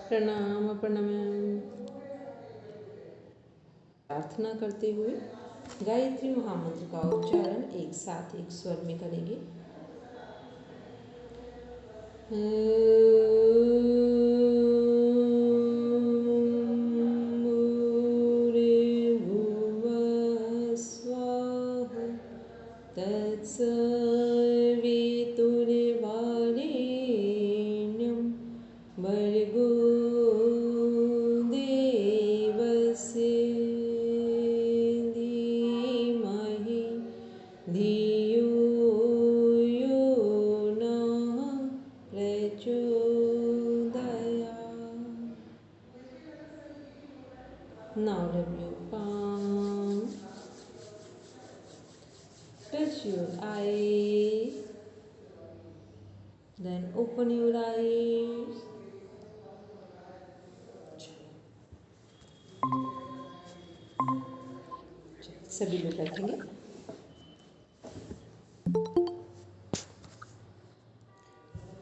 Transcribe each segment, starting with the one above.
प्रणाम प्रणाम। प्रार्थना करते हुए गायत्री महामंत्र का उच्चारण एक साथ एक स्वर में करेंगे। तत्सवितुर्वरेण्यं भर्गो देवस्य धीमहि धियो यो नः प्रचोदयात्। Now rub your palm, touch your eye, then open your eyes. सभी लोग बैठेंगे।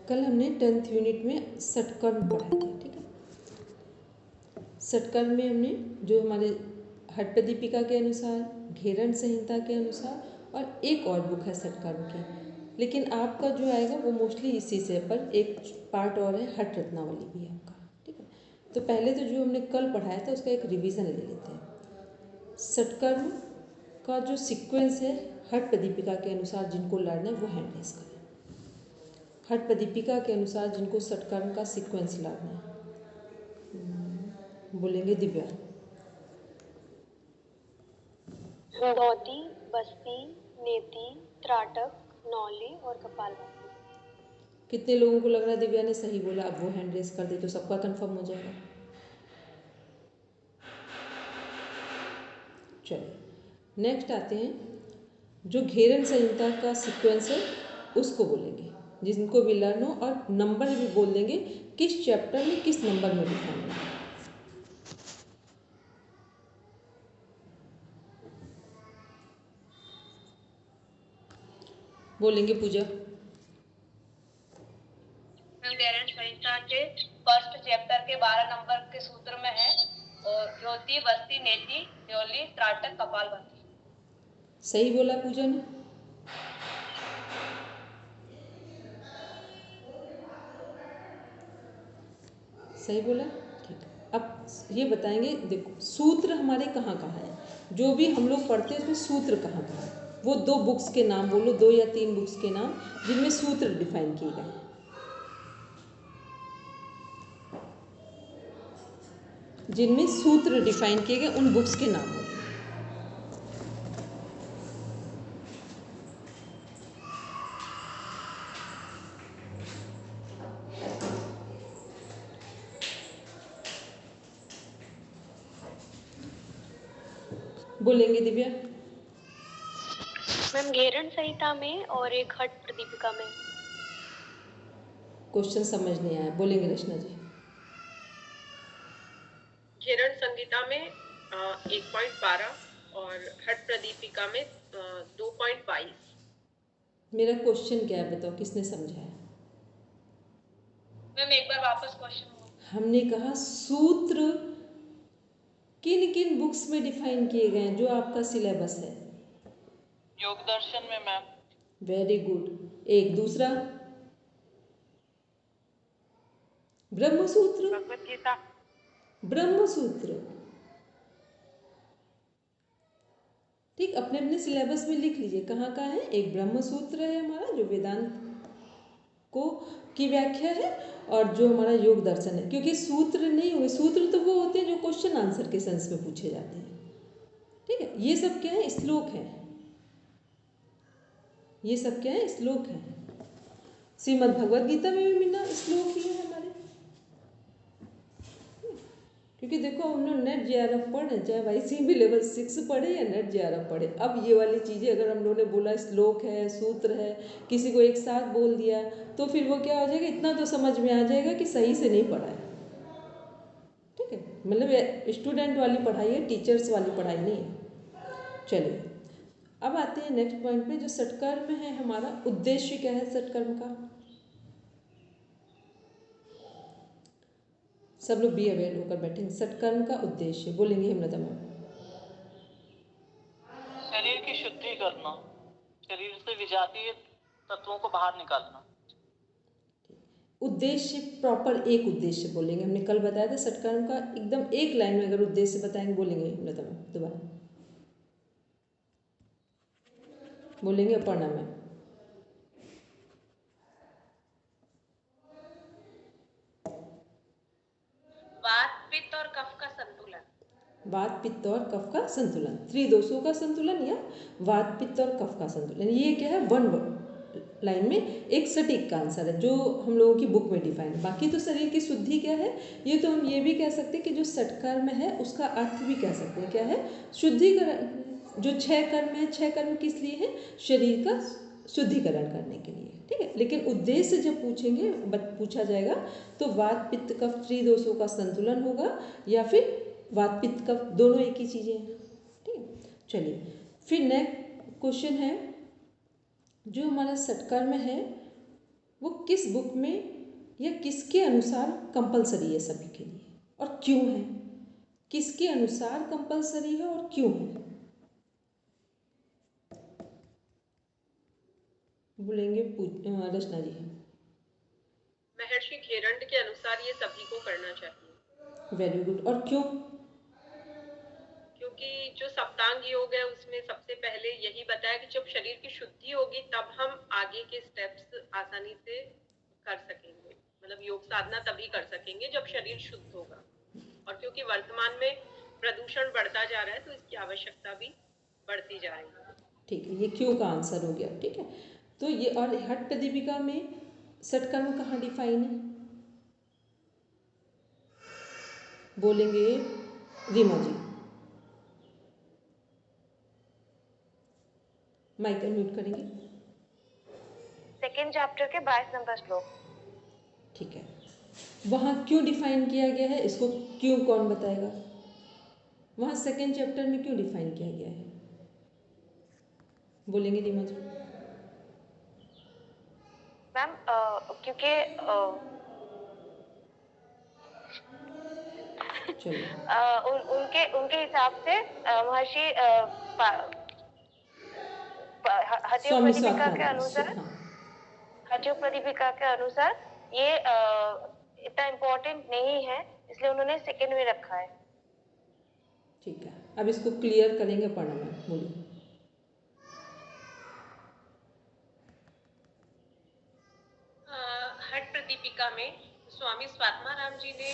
कल हमने 10th यूनिट में षटकर्म पढ़ाए थे, ठीक है। षटकर्म में हमने जो हमारे हट्टदीपिका के अनुसार, घेरन संहिता के अनुसार और एक और बुक है षटकर्म की, लेकिन आपका जो आएगा वो मोस्टली इसी से, पर एक पार्ट और है हट रत्नावली भी है आपका, ठीक है। तो पहले तो जो हमने कल पढ़ाया था उसका एक रिवीजन ले लेते हैं। षटकर्म का जो सीक्वेंस है हट प्रदीपिका के अनुसार जिनको लर्न है वो हैंड रेस करें। हट प्रदीपिका के अनुसार जिनको षटकर्म का सीक्वेंस लर्न है बोलेंगे दिव्या। धोती, बस्ती, नेति, त्राटक, नौली और कपालभाति। कितने लोगों को लग रहा है दिव्या ने सही बोला? अब वो हैंड रेस कर दे तो सबका कंफर्म हो जाएगा। चलिए नेक्स्ट आते हैं, जो घेरन संहिता का सीक्वेंस है उसको बोलेंगे, जिनको भी लर्न हो, और नंबर भी बोल देंगे किस चैप्टर में किस नंबर में लिखाना है। बोलेंगे पूजा। घेरन संहिता के फर्स्ट चैप्टर के 12 नंबर के सूत्र में है, और धोती, बस्ती, नेति, न्योली, त्राटक, कपालभाति। सही बोला पूजा ने। सही बोला, ठीक है। अब ये बताएंगे, देखो सूत्र हमारे कहाँ कहाँ है, जो भी हम लोग पढ़ते हैं उसमें सूत्र कहाँ कहाँ है, वो 2 बुक्स के नाम बोलो, 2 या 3 बुक्स के नाम जिनमें सूत्र डिफाइन किए गए हैं। जिनमें सूत्र डिफाइन किए गए उन बुक्स के नाम बोलो। बोलेंगे दिव्या। मैम घेरन संहिता में और एक हट प्रदीपिका में। क्वेश्चन समझ नहीं आया, बोलेंगे रचना जी। घेरन संहिता में 1.12 और हट प्रदीपिका में 2.22। मेरा क्वेश्चन क्या है बताओ, किसने समझा है? मैम एक बार वापस क्वेश्चन। हमने कहा सूत्र किन किन बुक्स में डिफाइन किए गए हैं जो आपका सिलेबस है? योग दर्शन में मैम। Very good. एक दूसरा ब्रह्मसूत्र, भगवत गीता। ब्रह्मसूत्र, ठीक, अपने अपने सिलेबस में लिख लीजिए कहाँ कहाँ है। एक ब्रह्मसूत्र है हमारा जो वेदांत को की व्याख्या है, और जो हमारा योग दर्शन है, क्योंकि सूत्र नहीं हुए, सूत्र तो वो होते हैं जो क्वेश्चन आंसर के सेंस में पूछे जाते हैं, ठीक है। ये सब क्या है? श्लोक है। ये सब क्या है? श्लोक है। श्रीमद् भगवत गीता में भी मिलना श्लोक ही है हमारे, क्योंकि देखो हम लोग नेट जेआरएफ पढ़े, चाहे वाईसी भी लेवल 6 पढ़े या नेट जेआरएफ पढ़े, अब ये वाली चीज़ें अगर हम लोगों ने बोला श्लोक है, सूत्र है, किसी को एक साथ बोल दिया तो फिर वो क्या हो जाएगा, इतना तो समझ में आ जाएगा कि सही से नहीं पढ़ा है, ठीक है। मतलब स्टूडेंट वाली पढ़ाई है, टीचर्स वाली पढ़ाई नहीं है। चलिए अब आते हैं नेक्स्ट पॉइंट पे, जो षटकर्म है हमारा उद्देश्य क्या है षटकर्म का। सब लोग बी अवेयर होकर बैठेंगे। षटकर्म का उद्देश्य बोलेंगे हेमलता मैम। शरीर की शुद्धि करना, शरीर से विजातीय तत्वों को बाहर निकालना। उद्देश्य प्रॉपर एक उद्देश्य बोलेंगे, हमने कल बताया था षटकर्म का एकदम एक लाइन में अगर उद्देश्य बताएंगे बोलेंगे हेमलता मैम दोबारा बोलेंगे अपर्णा मैम। वात पित्त और कफ का संतुलन। वात पित्त और कफ का संतुलन, त्रिदोषों का संतुलन या वात पित्त और कफ का संतुलन, ये क्या है वन लाइन में एक सटीक का आंसर है जो हम लोगों की बुक में डिफाइन है। बाकी तो शरीर की शुद्धि क्या है, ये तो हम ये भी कह सकते हैं कि जो षटकर्म है उसका अर्थ भी कह सकते हैं क्या है, शुद्धिकरण। जो 6 कर्म है, 6 कर्म किस लिए है, शरीर का शुद्धिकरण करने के लिए, ठीक है। लेकिन उद्देश्य जब पूछेंगे पूछा जाएगा तो वात पित्त कफ त्रिदोषों का संतुलन होगा या फिर वात पित्त कफ दोनों एक ही चीज़ें हैं, ठीक है। चलिए फिर नेक्स्ट क्वेश्चन है, जो हमारा षटकर्म है वो किस बुक में या किसके अनुसार कंपलसरी है सभी के लिए और क्यों है, किसके अनुसार कंपलसरी है और क्यों है, बोलेंगे रचना जी। महर्षि घेरंड के अनुसार ये सभी को करना चाहिए। वेरी गुड, और क्यों। क्योंकि जो सप्तांग योग है उसमें सबसे पहले यही बताया कि जब शरीर की शुद्धि होगी तब हम आगे के स्टेप्स आसानी से कर सकेंगे, मतलब योग साधना तभी कर सकेंगे जब शरीर शुद्ध होगा। और क्योंकि वर्तमान में प्रदूषण बढ़ता जा रहा है तो इसकी आवश्यकता भी बढ़ती जा रही है। ठीक है, ये क्यों का आंसर हो गया, ठीक है। तो ये और हठ प्रदीपिका में षटकर्म कहाँ डिफाइन है, बोलेंगे रीमा जी। माइक म्यूट करेंगे। सेकेंड चैप्टर के 22 नंबर श्लोक। ठीक है, वहाँ क्यों डिफाइन किया गया है, इसको क्यों कौन बताएगा, वहाँ सेकेंड चैप्टर में क्यों डिफाइन किया गया है, बोलेंगे रीमा जी। मैम क्योंकि उनके उनके हिसाब से महर्षि हठयोग प्रदीपिका के अनुसार हठयोग प्रदीपिका के अनुसार ये इतना इम्पोर्टेंट नहीं है, इसलिए उन्होंने सेकंड में रखा है। ठीक है, अब इसको क्लियर करेंगे पढ़ना में, बोलिए। हठ प्रदीपिका में स्वामी स्वात्माराम जी ने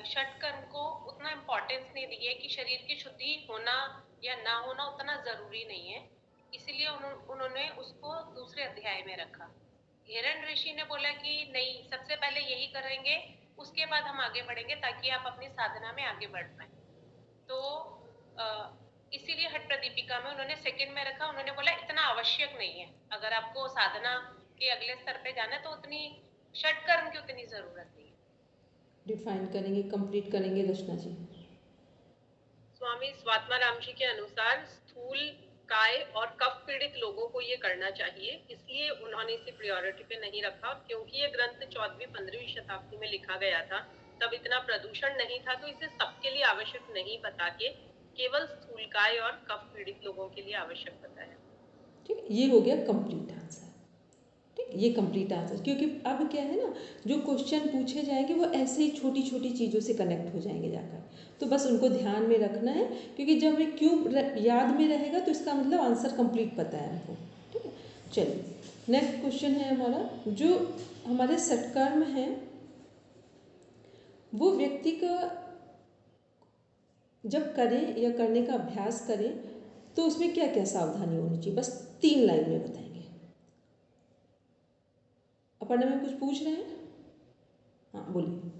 षटकर्म को उतना इम्पोर्टेंस नहीं दी है कि शरीर की शुद्धि होना या ना होना उतना जरूरी नहीं है, इसलिए उन्होंने उसको दूसरे अध्याय में रखा। घेरन ऋषि ने बोला कि नहीं, सबसे पहले यही करेंगे, उसके बाद हम आगे बढ़ेंगे ताकि आप अपनी साधना में आगे बढ़ पाए। तो इसीलिए हठ प्रदीपिका में उन्होंने सेकंड में रखा। उन्होंने बोला इतना आवश्यक नहीं है, अगर आपको साधना के अगले स्तर पे जाना है तो उतनी षटकर्म की उतनी जरूरत नहीं है। डिफाइन करेंगे, कंप्लीट करेंगे रचना जी। स्वामी स्वात्माराम जी के अनुसार स्थूल काय और कफ पीड़ित लोगों को ये करना चाहिए, इसलिए उन्होंने इसे प्रायोरिटी पे नहीं रखा। क्योंकि ये ग्रंथ 14वीं 15वीं शताब्दी में लिखा गया था, तब इतना प्रदूषण नहीं था, तो इसे सबके लिए आवश्यक नहीं बता के केवल स्थूल काय और कफ पीड़ित लोगों के लिए आवश्यक बताया। ठीक, ये हो गया कंप्लीट आंसर। ठीक, ये कंप्लीट आंसर, क्योंकि अब क्या है ना, जो क्वेश्चन पूछे जाएंगे वो ऐसे ही छोटी छोटी चीज़ों से कनेक्ट हो जाएंगे जाकर, तो बस उनको ध्यान में रखना है, क्योंकि जब हमें क्यों याद में रहेगा तो इसका मतलब आंसर कंप्लीट पता है हमको। ठीक है, चलिए नेक्स्ट क्वेश्चन है हमारा, जो हमारे षटकर्म हैं वो व्यक्ति का जब करें या करने का अभ्यास करें तो उसमें क्या क्या सावधानी होनी चाहिए, बस 3 लाइन में बताएंगे। अपर्णा में कुछ पूछ रहे हैं, हाँ बोलिए।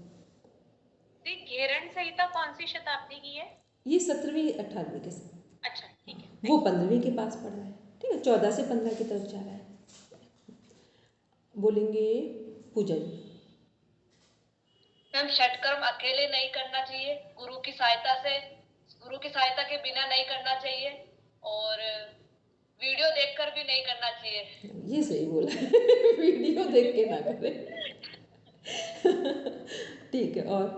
घेरन संहिता कौन सी शताब्दी की है? ये 17वीं 18वीं के समय। अच्छा ठीक है, वो 15वीं के पास पढ़ रहा है, ठीक है, 14 से 15 की तरफ जा रहा है। बोलेंगे पूजा जी। मैम षटकर्म अकेले नहीं करना चाहिए, गुरु की सहायता के बिना नहीं करना चाहिए। और वीडियो देखकर भी नहीं करना चाहिए। ये सही बोला वीडियो देख के ना करें ठीक है। और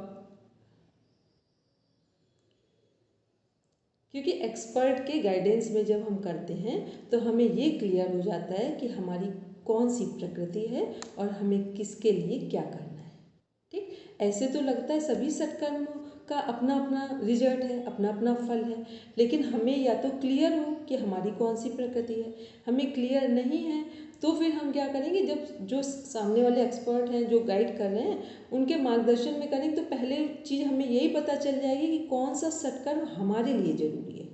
क्योंकि एक्सपर्ट के गाइडेंस में जब हम करते हैं तो हमें ये क्लियर हो जाता है कि हमारी कौन सी प्रकृति है और हमें किसके लिए क्या करना है। ठीक, ऐसे तो लगता है सभी सत्कर्मों का अपना अपना रिजल्ट है, अपना अपना फल है, लेकिन हमें या तो क्लियर हो कि हमारी कौन सी प्रकृति है। हमें क्लियर नहीं है तो फिर हम क्या करेंगे, जब जो सामने वाले एक्सपर्ट हैं जो गाइड कर रहे हैं उनके मार्गदर्शन में करेंगे तो पहले चीज़ हमें यही पता चल जाएगी कि कौन सा सत्कर्म हमारे लिए ज़रूरी है।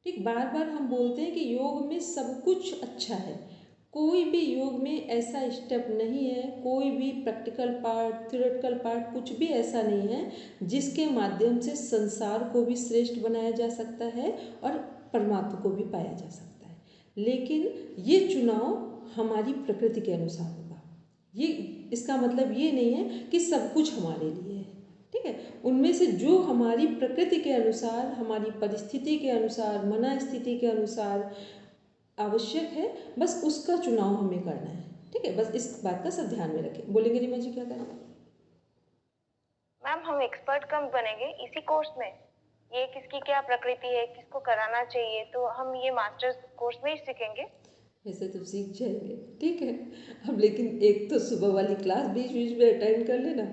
ठीक, बार बार हम बोलते हैं कि योग में सब कुछ अच्छा है, कोई भी योग में ऐसा स्टेप नहीं है, कोई भी प्रैक्टिकल पार्ट थ्योरेटिकल पार्ट कुछ भी ऐसा नहीं है जिसके माध्यम से संसार को भी श्रेष्ठ बनाया जा सकता है और परमात्मा को भी पाया जा सकता है। लेकिन ये चुनाव हमारी प्रकृति के अनुसार होगा। ये इसका मतलब ये नहीं है कि सब कुछ हमारे लिए है। ठीक है, उनमें से जो हमारी प्रकृति के अनुसार, हमारी परिस्थिति के अनुसार, मन स्थिति के अनुसार आवश्यक है, बस उसका चुनाव हमें करना है। ठीक है, बस इस बात का सब ध्यान में रखें। बोलेंगे रीमा जी क्या करें? मैम हम एक्सपर्ट कब बनेंगे इसी कोर्स में? ये किसकी क्या प्रकृति है, किसको कराना चाहिए, तो हम ये मास्टर्स कोर्स में ही सीखेंगे। वैसे तो सीख जाएंगे, ठीक है। अब लेकिन एक तो सुबह वाली क्लास बीच बीच में अटेंड कर लेना,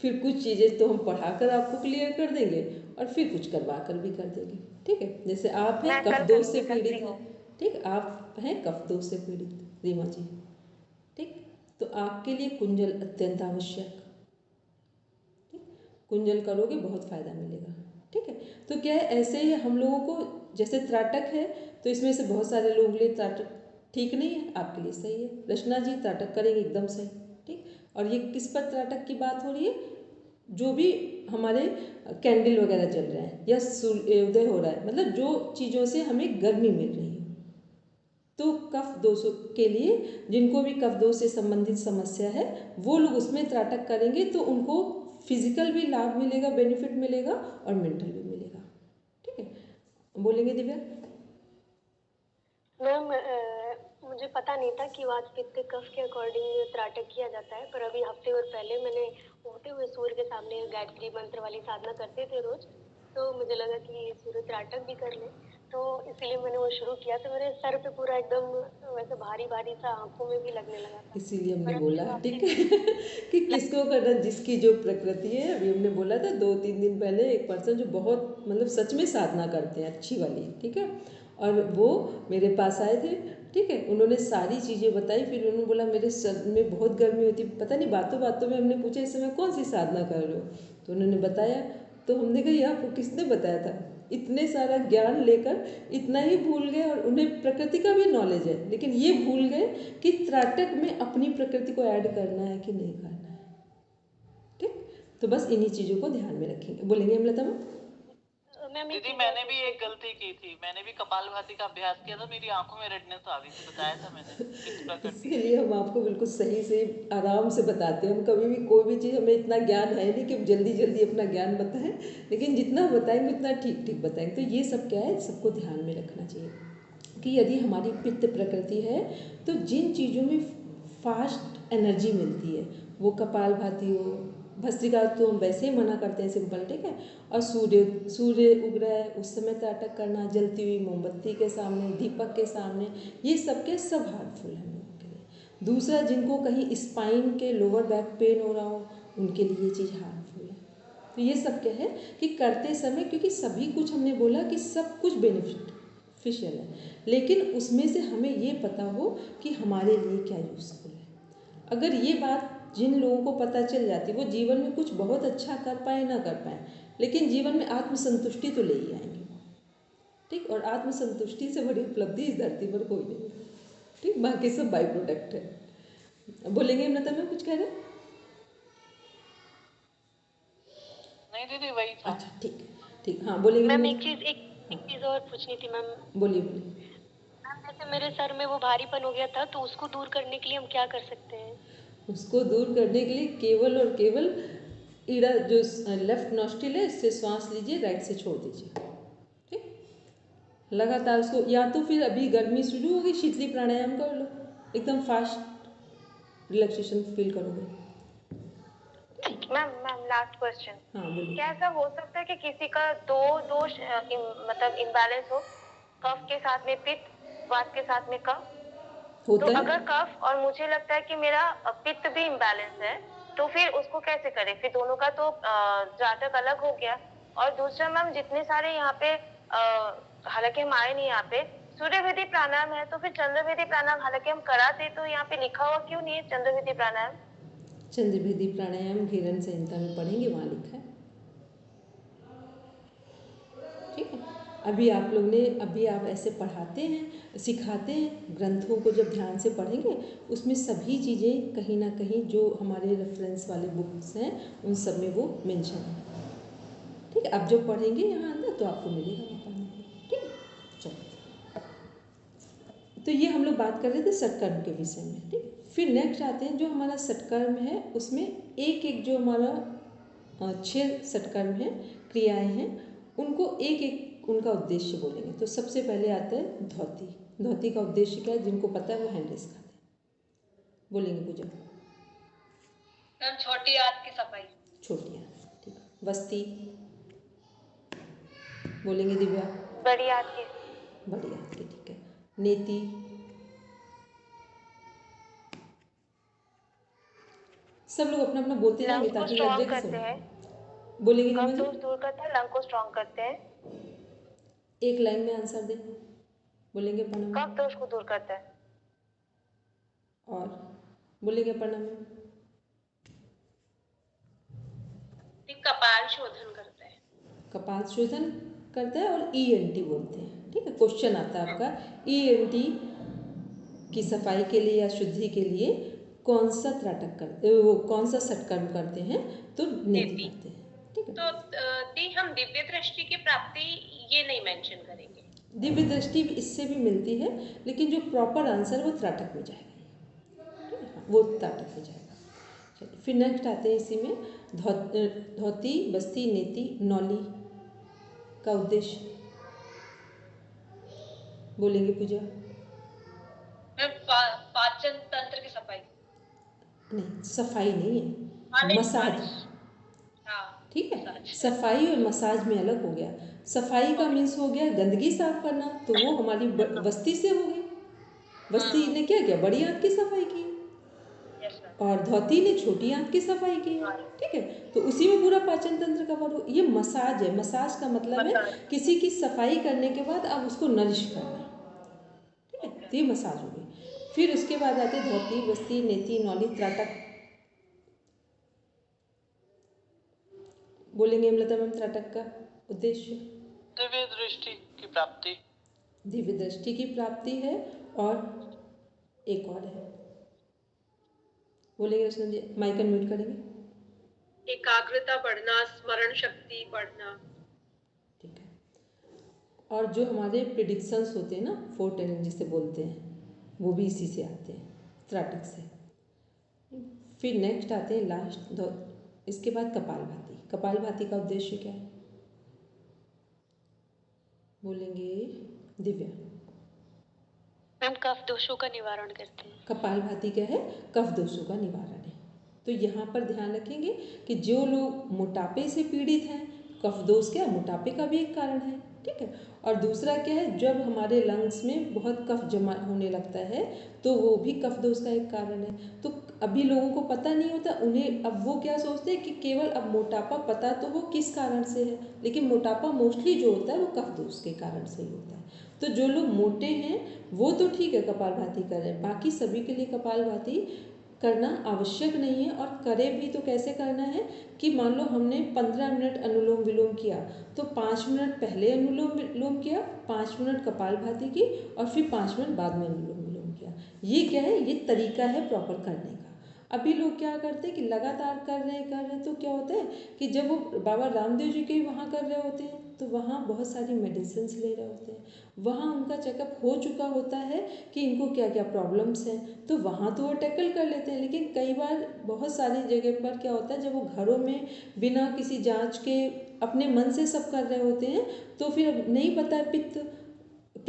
फिर कुछ चीज़ें तो हम पढ़ाकर आपको क्लियर कर देंगे और फिर कुछ करवा कर भी कर देंगे। ठीक है, जैसे आप हैं कफ दोष से पीड़ित हैं, ठीक, आप हैं कफ दोष से पीड़ित रीमा जी, ठीक, तो आपके लिए कुंजल अत्यंत आवश्यक। ठीक, कुंजल करोगे बहुत फ़ायदा मिलेगा। ठीक है, तो क्या है, ऐसे ही हम लोगों को जैसे त्राटक है तो इसमें से बहुत सारे लोगों के लिए त्राटक ठीक नहीं है, आपके लिए सही है। रचना जी त्राटक करेंगे एकदम सही। ठीक, और ये किस पर त्राटक की बात हो रही है? जो भी हमारे कैंडल वगैरह जल रहे हैं या सूर्योदय हो रहा है, मतलब जो चीज़ों से हमें गर्मी मिल रही है। तो कफ दोषों के लिए, जिनको भी कफ दोष से संबंधित समस्या है, वो लोग उसमें त्राटक करेंगे तो उनको फिजिकल भी लाभ मिलेगा, बेनिफिट मिलेगा और मेंटल भी मिलेगा। ठीक है, बोलेंगे दिव्या? मैम मुझे पता नहीं था कि वात पित्त कफ के अकॉर्डिंग त्राटक किया जाता है, पर अभी हफ्ते और पहले मैंने उगते हुए सूर्य के सामने गायत्री मंत्र वाली साधना करते थे रोज, तो मुझे लगा कि सूर्य त्राटक भी कर ले, तो इसीलिए मैंने वो शुरू किया। तो मेरे सर पे पूरा एकदम वैसे भारी भारी सा आंखों में भी लगने लगा था। इसीलिए हमने बोला, ठीक है कि किसको करना, जिसकी जो प्रकृति है। अभी हमने बोला था 2-3 दिन पहले एक पर्सन जो बहुत मतलब सच में साधना करते हैं अच्छी वाली, ठीक है, और वो मेरे पास आए थे। ठीक है, उन्होंने सारी चीज़ें बताई, फिर उन्होंने बोला मेरे सर में बहुत गर्मी होती, पता नहीं बातों बातों में हमने पूछा इस समय कौन सी साधना कर रहे हो, तो उन्होंने बताया। तो हमने कहा ये आपको किसने बताया था? इतने सारा ज्ञान लेकर इतना ही भूल गए, और उन्हें प्रकृति का भी नॉलेज है, लेकिन ये भूल गए कि त्राटक में अपनी प्रकृति को ऐड करना है कि नहीं करना है। ठीक, तो बस इन्हीं चीज़ों को ध्यान में रखेंगे। बोलेंगे अमृता मैम? दीदी मैंने भी एक गलती की थी, मैंने भी कपालभाति का अभ्यास किया था, मेरी आंखों में रेडनेस आ गई थी, बताया था मैंने। इसलिए हम आपको बिल्कुल सही से आराम से बताते हैं। हम कभी भी कोई भी चीज़, हमें इतना ज्ञान है नहीं कि हम जल्दी जल्दी अपना ज्ञान बताएं, लेकिन जितना बताएंगे उतना ठीक ठीक बताएंगे। तो ये सब क्या है, सबको ध्यान में रखना चाहिए कि यदि हमारी पित्त प्रकृति है तो जिन चीज़ों में फास्ट एनर्जी मिलती है, वो कपालभाति हो, भस्त्रिका तो हम वैसे ही मना करते हैं सिंपल, ठीक है, और सूर्य उग रहा है उस समय त्राटक करना, जलती हुई मोमबत्ती के सामने, दीपक के सामने, ये सब के सब हार्मफुल है लोगों के लिए। दूसरा, जिनको कहीं स्पाइन के लोअर बैक पेन हो रहा हो, उनके लिए ये चीज़ हार्मफुल है। तो ये सब क्या है कि करते समय, क्योंकि सभी कुछ हमने बोला कि सब कुछ बेनिफिशियल है, लेकिन उसमें से हमें ये पता हो कि हमारे लिए क्या यूज़फुल है। अगर ये बात जिन लोगों को पता चल जाती, वो जीवन में कुछ बहुत अच्छा कर पाए ना कर पाए, लेकिन जीवन में आत्मसंतुष्टि तो ले ही आएंगे। ठीक, और आत्मसंतुष्टि से बड़ी उपलब्धि इस धरती पर कोई नहीं है। ठीक, बाकी सब बाई प्रोडक्ट है। बोलेंगे अमृता मैम कुछ कह रहे? नहीं दीदी वही था। अच्छा ठीक ठीक, हाँ बोलेंगे मैम। एक चीज़ और पूछनी थी मैम। बोलिए बोलिए। मैम जैसे मेरे सर में वो भारीपन हो गया था, तो उसको दूर करने के लिए हम क्या कर सकते हैं? उसको दूर करने के लिए केवल और केवल ईड़ा जो लेफ्ट नॉस्ट्रिल है, इससे श्वास लीजिए, राइट से छोड़ दीजिए। ठीक, लगातार उसको, या तो फिर अभी गर्मी शुरू हो गई, शीतली प्राणायाम कर लो, एकदम फास्ट रिलैक्सेशन फील करोगे। मैम लास्ट क्वेश्चन, हाँ बोलिए। क्या ऐसा हो सकता है कि किसी का दो दोष मतलब इम्बैलेंस हो, कफ के साथ में पित्त, वात के साथ में कफ? तो होता है। अगर कफ और मुझे लगता है कि मेरा पित्त भी इम्बैलेंस है, तो फिर उसको कैसे करें? फिर दोनों का तो जातक अलग हो गया। और दूसरा मैम, जितने सारे यहाँ पे हालांकि हम आए नहीं यहाँ पे, सूर्य विधि प्राणायाम है, तो फिर चंद्र विधि प्राणायाम हालांकि हम कराते, तो यहाँ पे लिखा हुआ क्यों नहीं है चंद्र विधि प्राणायाम? चंद्र विधि प्राणायाम घेरन संहिता में पढ़ेंगे, वहाँ लिखा है। ठीक है, अभी आप लोग ने, अभी आप ऐसे पढ़ाते हैं, सिखाते हैं, ग्रंथों को जब ध्यान से पढ़ेंगे उसमें सभी चीज़ें कहीं ना कहीं जो हमारे रेफरेंस वाले बुक्स हैं उन सब में वो मेंशन है। ठीक है, अब जब पढ़ेंगे यहाँ अंदर तो आपको मिलेगा वहाँ पढ़ने को। ठीक है, चलो, तो ये हम लोग बात कर रहे थे सत्कर्म के विषय में। ठीक है, फिर नेक्स्ट आते हैं जो हमारा सत्कर्म है, उसमें एक एक जो हमारा 6 सत्कर्म है, क्रियाएं हैं, उनको एक एक उनका उद्देश्य बोलेंगे। तो सबसे पहले आता है धोती। धोती का उद्देश्य क्या है? जिनको पता है वो हैंड रेस खाते हैं। बोलेंगे पूजा। मैम छोटी आंत की सफाई। छोटी आंत, ठीक है। बस्ती बोलेंगे दिव्या। बड़ी आंत की। बड़ी आंत की, ठीक है। नेति, सब लोग अपना अपना बोलते जाएंगे लंग को ताकि स्ट्रॉन्ग लग करते जाए हैं, सब। बोलेंगे कफ नहीं दोष दूर करते हैं, लंग को स्ट्रॉन्ग करते हैं, एक लाइन में आंसर दे। बोलेंगे प्रणम। कफ दोष को दूर करता है, और बोलेंगे प्रणम। कपाल शोधन करता है। कपाल शोधन करता है और ENT बोलते हैं। ठीक है, क्वेश्चन आता है आपका, ENT की सफाई के लिए या शुद्धि के लिए कौन सा त्राटक करते, वो कौन सा सत्कर्म करते हैं? तो नेति करते हैं। ठीक है, तो दी हम दिव्य दृष्टि की प्राप्ति ये नहीं मेंशन करेंगे। दिव्य दृष्टि इससे भी मिलती है, लेकिन जो प्रॉपर आंसर वो त्राटक में जाएगा। ठीक है, वो त्राटक में जाएगा। चलिए, फिर नेक्स्ट आते हैं इसी में धोती, बस्ती, नेति, नौली का उद्देश्य। बोलेंगे पूजा। मैम पाचन तंत्र की सफाई। नहीं, सफाई नहीं है, मसाज। हाँ ठीक है, सफाई और मसाज में अलग हो गया। सफाई का मीन्स हो गया गंदगी साफ करना, तो वो हमारी बस्ती से हो गई। बस्ती ने क्या किया? बड़ी आंत की सफाई की, और धोती ने छोटी आंत की सफाई की। ठीक है, तो उसी में पूरा पाचन तंत्र कवर हो। ये मसाज है। मसाज का मतलब है किसी की सफाई करने के बाद आप उसको नरिश करना। ठीक है, तो ये मसाज हो गई। फिर उसके बाद आते धोती, बस्ती, नेति, नौली, त्राटक। बोलेंगे अमलता मैम त्राटक का उद्देश्य। दिव्य दृष्टि की प्राप्ति। दिव्य दृष्टि की प्राप्ति है, और एक और है। बोलेंगे रचना जी, माइक अनम्यूट करेंगे। एकाग्रता बढ़ना, स्मरण शक्ति बढ़ना। ठीक है, और जो हमारे प्रिडिक्शंस होते हैं ना, फोरटेलिंग जिसे बोलते हैं, वो भी इसी से आते हैं, त्राटक से। फिर नेक्स्ट आते हैं लास्ट, इसके बाद कपालभाति। कपालभाति का उद्देश्य क्या है? बोलेंगे दिव्या। मैम कफ दोषों का निवारण करते हैं। कपालभाति क्या है? कफ दोषों का निवारण है। तो यहाँ पर ध्यान रखेंगे कि जो लोग मोटापे से पीड़ित हैं, कफ दोष क्या? मोटापे का भी एक कारण है। ठीक है, और दूसरा क्या है? जब हमारे लंग्स में बहुत कफ जमा होने लगता है तो वो भी कफ दोष का एक कारण है। तो अभी लोगों को पता नहीं होता, उन्हें अब वो क्या सोचते हैं कि केवल अब मोटापा पता तो हो किस कारण से है, लेकिन मोटापा मोस्टली जो होता है वो कफ दोष के कारण से ही होता है। तो जो लोग मोटे हैं वो तो ठीक है कपालभाति कर रहे हैं, बाकी सभी के लिए कपालभाति करना आवश्यक नहीं है। और करे भी तो कैसे करना है कि मान लो हमने 15 मिनट अनुलोम विलोम किया, तो 5 मिनट पहले अनुलोम विलोम किया, 5 मिनट कपालभाति की, और फिर 5 मिनट बाद में अनुलोम विलोम किया। ये क्या है? ये तरीका है प्रॉपर करने का। अभी लोग क्या करते हैं कि लगातार कर रहे हैं, तो क्या होता है कि जब वो बाबा रामदेव जी के वहाँ कर रहे होते हैं तो वहाँ बहुत सारी मेडिसिन ले रहे होते हैं, वहाँ उनका चेकअप हो चुका होता है कि इनको क्या क्या प्रॉब्लम्स हैं, तो वहाँ तो वो टैकल कर लेते हैं। लेकिन कई बार बहुत सारी जगह पर क्या होता है, जब वो घरों में बिना किसी जांच के अपने मन से सब कर रहे होते हैं, तो फिर नहीं पता है पित्त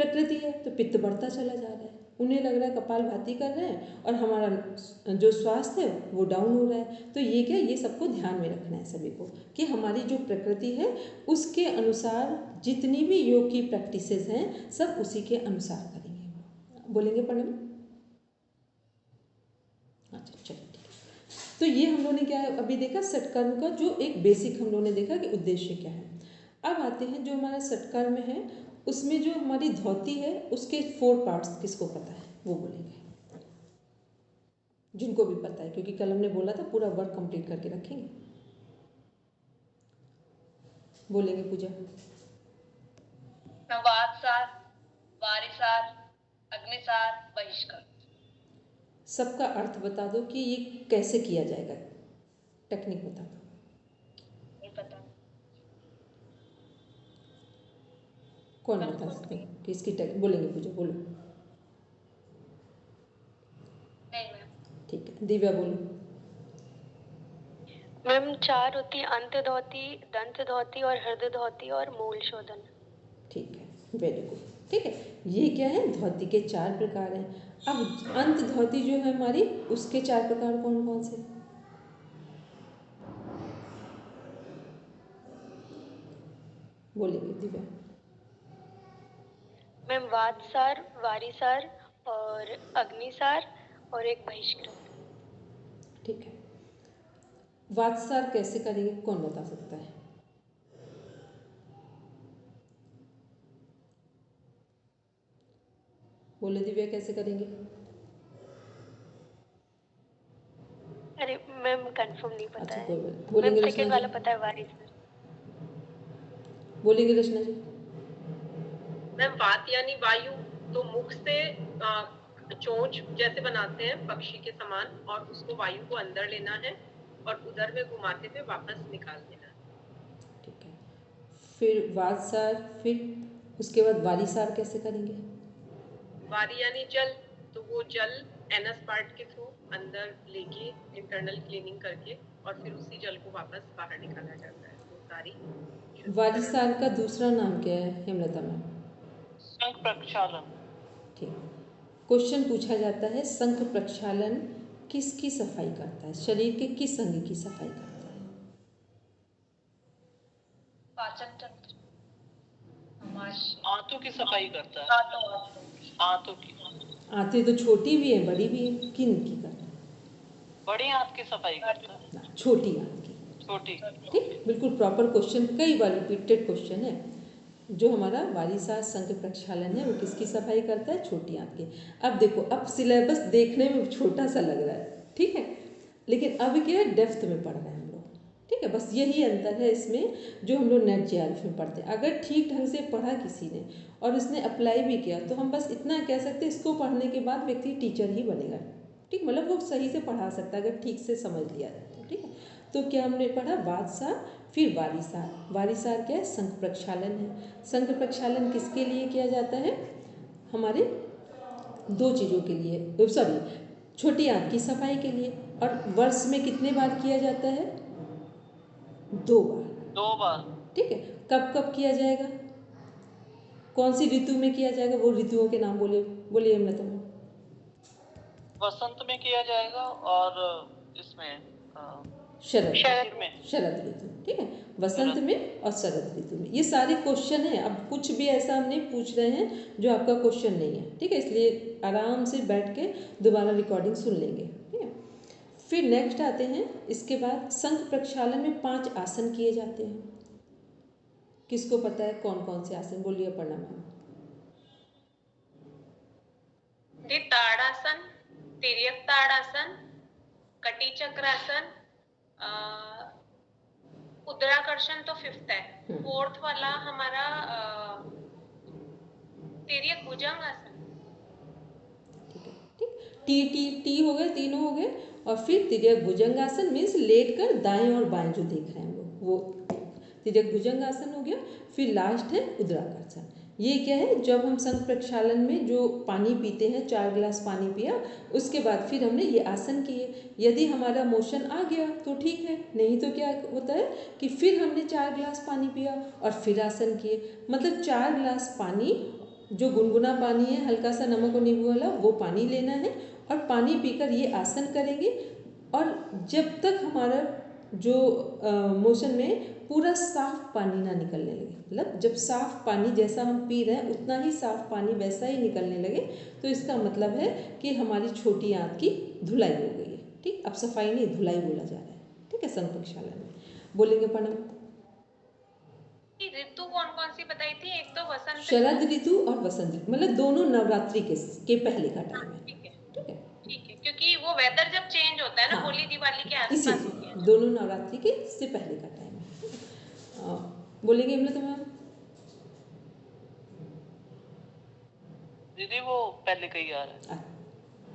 प्रकृति है तो पित्त बढ़ता चला जा रहा है, उन्हें लग रहा है कपालभाति कर रहे हैं और हमारा जो स्वास्थ्य है वो डाउन हो रहा है। तो ये क्या, ये सबको ध्यान में रखना है सभी को कि हमारी जो प्रकृति है उसके अनुसार जितनी भी योग की प्रैक्टिसेस हैं सब उसी के अनुसार करेंगे। बोलेंगे प्रणव? अच्छा चलिए ठीक है। तो ये हम लोगों ने क्या अभी देखा, षटकर्म का जो एक बेसिक हम लोगों ने देखा कि उद्देश्य क्या है। अब आते हैं जो हमारा षटकर्म है उसमें जो हमारी धोती है उसके 4 पार्ट्स किसको पता है वो बोलेंगे, जिनको भी पता है, क्योंकि कल हमने बोला था पूरा वर्क कंप्लीट करके रखेंगे। बोलेंगे पूजा? वातसार, वारिसार, अग्निसार, बहिष्कार। सबका अर्थ बता दो कि ये कैसे किया जाएगा, टेक्निक बता दो। नहीं पता। कौन बता सकते हैं कि इसकी टेक्निक? बोलेंगे पूजा? बोलो। नहीं मैम। ठीक है, दिव्या बोलो। मैम 4 होती है, अंत धोती, दंत धोती और हृदय धोती और मूल शोधन। ठीक है, वेरी गुड। ठीक है, ये क्या है, धोती के 4 प्रकार हैं। अब अंत धोती जो है हमारी, उसके 4 प्रकार कौन कौन से? बोलेंगे दिव्या? मैम वातसार, वारिसार और अग्निसार और एक बहिष्कृत। ठीक है, वातसार कैसे करेंगे, कौन बता सकता है? बोले दिव्या कैसे करेंगे? अरे मैम कंफर्म नहीं पता अच्छा है। कोई बात, बोलेंगे मैम रचना सेकंड वाला जी? पता है, वारिसार। बोलेंगे रचना जी? मैम वात यानी वायु, तो मुख से चोंच जैसे बनाते हैं पक्षी के समान, और उसको वायु को अंदर लेना है और उधर में घुमाते हुए वापस निकाल देना है। ठीक है, फिर वातसार, फिर उसके बाद वारिसार कैसे करेंगे? वारी यानी जल, तो वो जल एनस पार्ट के थ्रू अंदर लेके इंटरनल क्लीनिंग करके और फिर उसी जल को वापस बाहर निकाला जाता है। वो सारी वारिसार का दूसरा नाम क्या है हेमलता मैम? संघ प्रक्षालन। ठीक, क्वेश्चन पूछा जाता है संघ प्रक्षालन किसकी सफाई करता है, शरीर के किस अंग की सफाई करता है? पाचन तंत्र, आंतों की सफाई करता है। आंतों की। आंतें तो छोटी भी है बड़ी भी है, किन की करता है? बड़ी आंत की सफाई करता है। ना, छोटी आंत की। छोटी। ठीक, बिल्कुल प्रॉपर क्वेश्चन, कई बार रिपीटेड क्वेश्चन है। जो हमारा वारिसार संघ प्रक्षालन है वो किसकी सफाई करता है? छोटी आंत की। अब देखो, अब सिलेबस देखने में छोटा सा लग रहा है, ठीक है, लेकिन अब क्या है, डेप्थ में पढ़ रहे हैं हम लोग। ठीक है, बस यही अंतर है इसमें जो हम लोग नेट जेआरएफ में पढ़ते हैं। अगर ठीक ढंग से पढ़ा किसी ने और उसने अप्लाई भी किया तो हम बस इतना कह सकते हैं, इसको पढ़ने के बाद व्यक्ति टीचर ही बनेगा। ठीक, मतलब वो सही से पढ़ा सकता है अगर ठीक से समझ लिया जाए तो। ठीक है, तो क्या हमने पढ़ा, वातसार, फिर वारिसार। वारिसार क्या है? संघ प्रक्षालन है। संघ प्रक्षालन किसके लिए किया जाता है? हमारे 2 चीज़ों के लिए, सॉरी, छोटी आंत की सफाई के लिए। और वर्ष में कितने बार किया जाता है? 2 बार। 2 बार। ठीक है, कब कब किया जाएगा, कौन सी ऋतु में किया जाएगा, वो ऋतुओं के नाम बोलिए अमृता मैम। वसंत में किया जाएगा और इसमें शरद में। शरद ऋतु। ठीक है, वसंत में और शरद ऋतु में। ये सारे क्वेश्चन हैं, अब कुछ भी ऐसा हम नहीं पूछ रहे हैं जो आपका क्वेश्चन नहीं है। ठीक है, इसलिए आराम से बैठ के दोबारा रिकॉर्डिंग सुन लेंगे। ठीक है, फिर नेक्स्ट आते हैं, इसके बाद संघ प्रक्षालन में 5 आसन किए जाते हैं। किसको पता है कौन कौन से आसन? बोलिए पढ़ना मैम। ताड़ासन, तिर्यक ताड़ासन, कटी चक्रासन, उदराकर्षण तो 5th है। 4th वाला हमारा तिर्यक भुजंगासन। ठीक है, ठीक, टी हो गए, तीनों हो गए। और फिर तिर्यक भुजंगासन मीन्स लेट कर दाएं और बाएं जो देख रहे हैं हम लोग, वो तिर्यक भुजंगासन हो गया। फिर लास्ट है उदराकर्षण। ये क्या है, जब हम संघ प्रक्षालन में जो पानी पीते हैं, 4 गिलास पानी पिया, उसके बाद फिर हमने ये आसन किए। यदि हमारा मोशन आ गया तो ठीक है, नहीं तो क्या होता है कि फिर हमने 4 गिलास पानी पिया और फिर आसन किए। मतलब 4 गिलास पानी जो गुनगुना पानी है, हल्का सा नमक और नींबू वाला, वो पानी लेना है और पानी पीकर ये आसन करेंगे। और जब तक हमारा जो मोशन में पूरा साफ पानी ना निकलने लगे, मतलब जब साफ पानी जैसा हम पी रहे हैं उतना ही साफ पानी वैसा ही निकलने लगे, तो इसका मतलब है कि हमारी छोटी आंत की धुलाई हो गई है। ठीक, अब सफाई नहीं, धुलाई बोला जा रहा है। ठीक है, संघ प्रक्षालन में बोलेंगे प्रणव। ऋतु कौन कौन सी बताई थी? एक तो वसंत शरद ऋतु और वसंत ऋतु, मतलब दोनों नवरात्रि के पहले का टाइम है। ठीक है, ठीक है, ठीक है, क्योंकि वो वेदर जब चेंज होता है ना, हाँ, होली दिवाली के इसी आसपास होती है। दोनों नवरात्रि के से पहले का टाइम है। बोलेंगे इमला मैम। दीदी वो पहले का ही आ रहा है।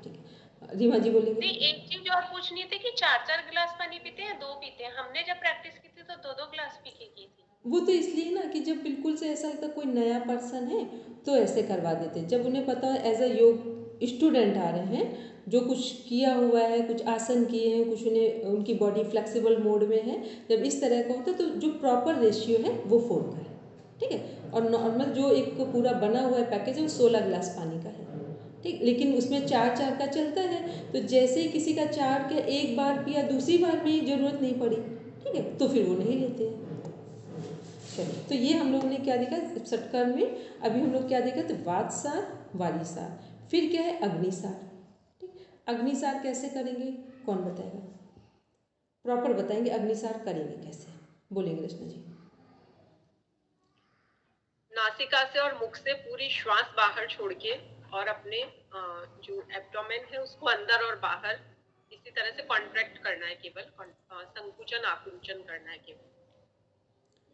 ठीक है, रीमा जी बोलेंगे। नहीं, एक चीज और पूछनी थी कि 4-4 गिलास पानी पीते हैं, 2 पीते हैं? हमने जब प्रैक्टिस की थी तो 2-2 गिलास पी के की थी। वो तो इसलिए ना कि जब बिल्कुल से ऐसा लगता कोई नया पर्सन है तो ऐसे करवा देते, जब उन्हें पता है एज अ योग स्टूडेंट आ रहे हैं, जो कुछ किया हुआ है, कुछ आसन किए हैं, कुछ उन्हें उनकी बॉडी फ्लेक्सिबल मोड में है, जब इस तरह का होता है तो जो प्रॉपर रेशियो है वो 4 का है। ठीक है, और नॉर्मल जो एक पूरा बना हुआ है पैकेज है वो 16 गिलास पानी का है। ठीक, लेकिन उसमें 4-4 का चलता है, तो जैसे ही किसी का 4 का एक बार पिया, दूसरी बार में ही जरूरत नहीं पड़ी, ठीक है, तो फिर वो नहीं लेते हैं। चलिए, तो ये हम लोगों ने क्या देखा षटकर में। अभी हम लोग क्या देखा, तो वातसार, वारीसार, फिर क्या है अग्निसार। ठीक, अग्निसार कैसे करेंगे, कौन बताएगा? प्रॉपर बताएंगे अग्निसार करेंगे कैसे, बोलेंगे रचना जी। नासिका से और मुख से पूरी श्वास बाहर छोड़ के और अपने जो एब्डोमेन है उसको अंदर और बाहर इसी तरह से कॉन्ट्रैक्ट करना है, केवल संकुचन आकुंचन करना है केवल।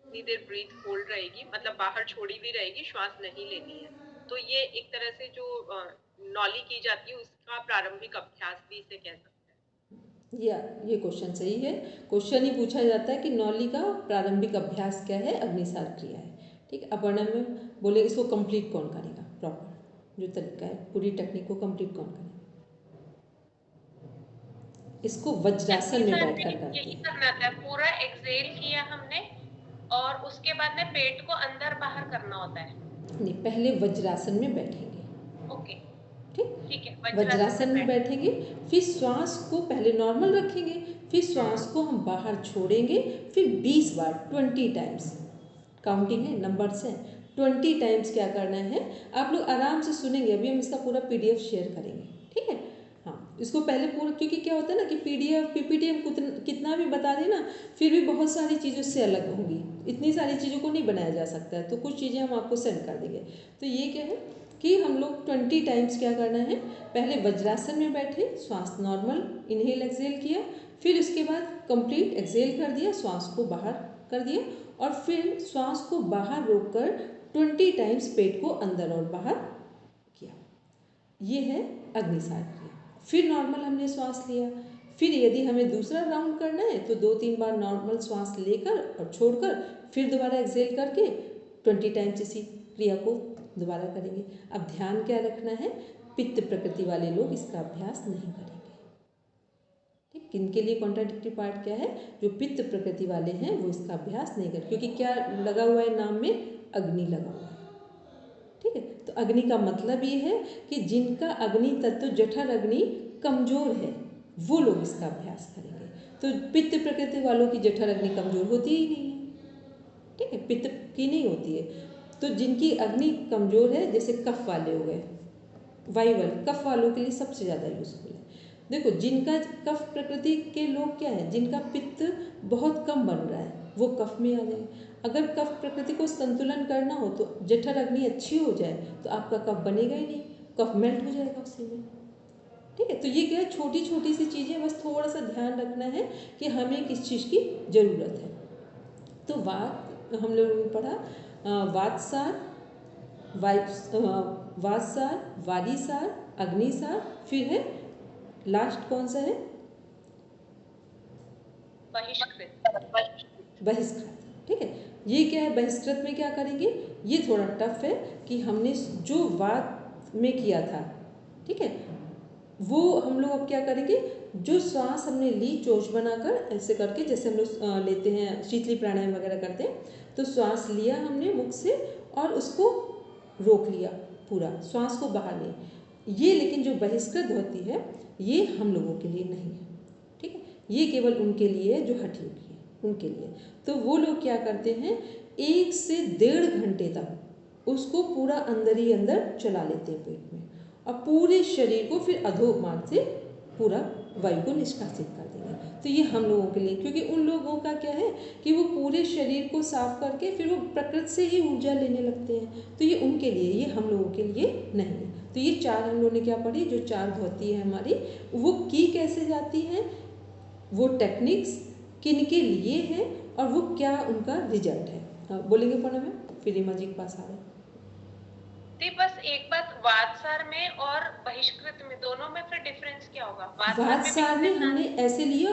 इतनी देर ब्रीथ होल्ड रहेगी, मतलब बाहर छोड़ी भी रहेगी, श्वास नहीं लेनी है। तो ये एक तरह से जो नॉली की जाती है उसका प्रारंभिक अभ्यास भी इसे कह सकते हैं। या ये क्वेश्चन सही है, क्वेश्चन ही पूछा जाता है कि नॉली का प्रारंभिक अभ्यास क्या है, अग्निसार क्रिया है। ठीक है, अपर्णा में बोले इसको कंप्लीट कौन करेगा, प्रॉपर जो तरीका है पूरी टेक्निक को कंप्लीट कौन करेगा? इसको वज्रासन में बैठकर करते यही हैं। करना था, पूरा एक्सहेल किया हमने और उसके बाद में पेट को अंदर बाहर करना होता है। नहीं, पहले वज्रासन में बैठेंगे। ओके, ठीक, ठीक है, वज्रासन में बैठेंगे, फिर श्वास को पहले नॉर्मल रखेंगे, फिर श्वास को हम बाहर छोड़ेंगे, फिर 20 बार 20 टाइम्स, काउंटिंग है, नंबर्स हैं, 20 टाइम्स क्या करना है। आप लोग आराम से सुनेंगे, अभी हम इसका पूरा PDF शेयर करेंगे। ठीक है, हाँ, इसको पहले पूरा, क्योंकि क्या होता है ना कि PDF PPT हम कितना भी बता दें ना, फिर भी बहुत सारी चीज़ों से अलग होंगी, इतनी सारी चीज़ों को नहीं बनाया जा सकता है, तो कुछ चीज़ें हम आपको सेंड कर देंगे। तो ये क्या है कि हम लोग 20 टाइम्स क्या करना है, पहले वज्रासन में बैठे, श्वास नॉर्मल इनहेल एक्सहेल किया, फिर उसके बाद कंप्लीट एक्सहेल कर दिया, श्वास को बाहर कर दिया, और फिर श्वास को बाहर रोककर 20 टाइम्स पेट को अंदर और बाहर किया। ये है अग्निसार क्रिया। फिर नॉर्मल हमने श्वास लिया, फिर यदि हमें दूसरा राउंड करना है तो 2-3 बार नॉर्मल श्वास लेकर और छोड़कर फिर दोबारा एक्सहेल करके 20 टाइम्स इसी क्रिया को दोबारा करेंगे। अब ध्यान क्या रखना है, पित्त प्रकृति वाले लोग इसका अभ्यास नहीं करेंगे। ठीक, किनके लिए कॉन्ट्राडिक्टरी पार्ट क्या है, जो पित्त प्रकृति वाले हैं वो इसका अभ्यास नहीं करें, क्योंकि क्या लगा हुआ है नाम में, अग्नि लगा हुआ है। ठीक है, तो अग्नि का मतलब ये है कि जिनका अग्नि तत्व जठर अग्नि कमजोर है वो लोग इसका अभ्यास करेंगे। तो पित्त प्रकृति वालों की जठर अग्नि कमजोर होती ही नहीं है। ठीक है, पित्त की नहीं होती है, तो जिनकी अग्नि कमजोर है, जैसे कफ वाले हो गए, वायुवल कफ वालों के लिए सबसे ज़्यादा यूजफुल है। देखो, जिनका कफ प्रकृति के लोग क्या है, जिनका पित्त बहुत कम बन रहा है वो कफ में आ जाए। अगर कफ प्रकृति को संतुलन करना हो तो जठर अग्नि अच्छी हो जाए तो आपका कफ बनेगा ही नहीं, कफ मेल्ट हो जाएगा उसी में। ठीक है, तो ये क्या है, छोटी छोटी सी चीज़ें, बस थोड़ा सा ध्यान रखना है कि हमें किस चीज़ की ज़रूरत है। तो वात हम लोगों ने पढ़ा, वातसार, वातसार, वारीसार, अग्निसार, फिर है लास्ट कौन सा है, बहिष्कृत। ठीक है, ये क्या है, बहिष्कृत में क्या करेंगे, ये थोड़ा टफ है कि हमने जो वात में किया था, ठीक है, वो हम लोग अब क्या करेंगे, जो श्वास हमने ली चोच बनाकर ऐसे करके, जैसे हम लोग लेते हैं शीतली प्राणायाम वगैरह करते हैं, तो श्वास लिया हमने मुख से और उसको रोक लिया, पूरा श्वास को बाहर ले। ये लेकिन जो बहिष्कृत होती है ये हम लोगों के लिए नहीं है, ठीक है, ये केवल उनके लिए है जो हठ योगी है, उनके लिए। तो वो लोग क्या करते हैं, 1 से 1.5 घंटे तक उसको पूरा अंदर ही अंदर चला लेते हैं पेट में, और पूरे शरीर को फिर अधो मार्ग से पूरा वायु को निष्कासित कर देंगे। तो ये हम लोगों के लिए, क्योंकि उन लोगों का क्या है कि वो पूरे शरीर को साफ करके फिर वो प्रकृति से ही ऊर्जा लेने लगते हैं, तो ये उनके लिए, ये हम लोगों के लिए नहीं है। तो ये 4 हम लोगों ने क्या पढ़ी, जो 4 धोती है हमारी, वो की कैसे जाती हैं, वो टेक्निक्स किन के लिए हैं और वो क्या उनका रिजल्ट है। हाँ, बोलेंगे पूनम में, फिर रीमा जी के पास आ रहे हैं। बस एक बात, वातसार में और बहिष्कृत में दोनों में फिर डिफरेंस क्या होगा? वातसार में हमने ऐसे लिया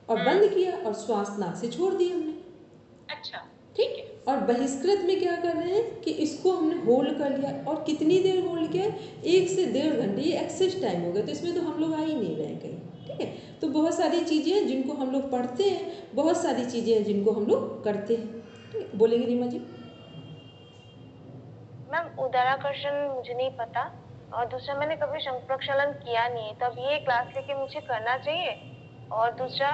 और बंद किया और श्वास नाक से छोड़ दी हमने, अच्छा ठीक है। और बहिष्कृत में क्या कर रहे हैं कि इसको हमने होल्ड कर लिया, और कितनी देर होल्ड किया, 1 से 1.5 घंटे, ये एक्सेस टाइम हो गया। तो इसमें तो हम लोग आ ही नहीं रहे कहीं, ठीक है। तो बहुत सारी चीज़ें हैं जिनको हम लोग पढ़ते हैं, बहुत सारी चीज़ें हैं जिनको हम लोग करते हैं, ठीक है। बोलेंगे रीमा जी। मैम उदराकर्षण मुझे नहीं पता, और दूसरा मैंने कभी शंख प्रक्षालन किया नहीं है, तब ये क्लास लेके मुझे करना चाहिए। और दूसरा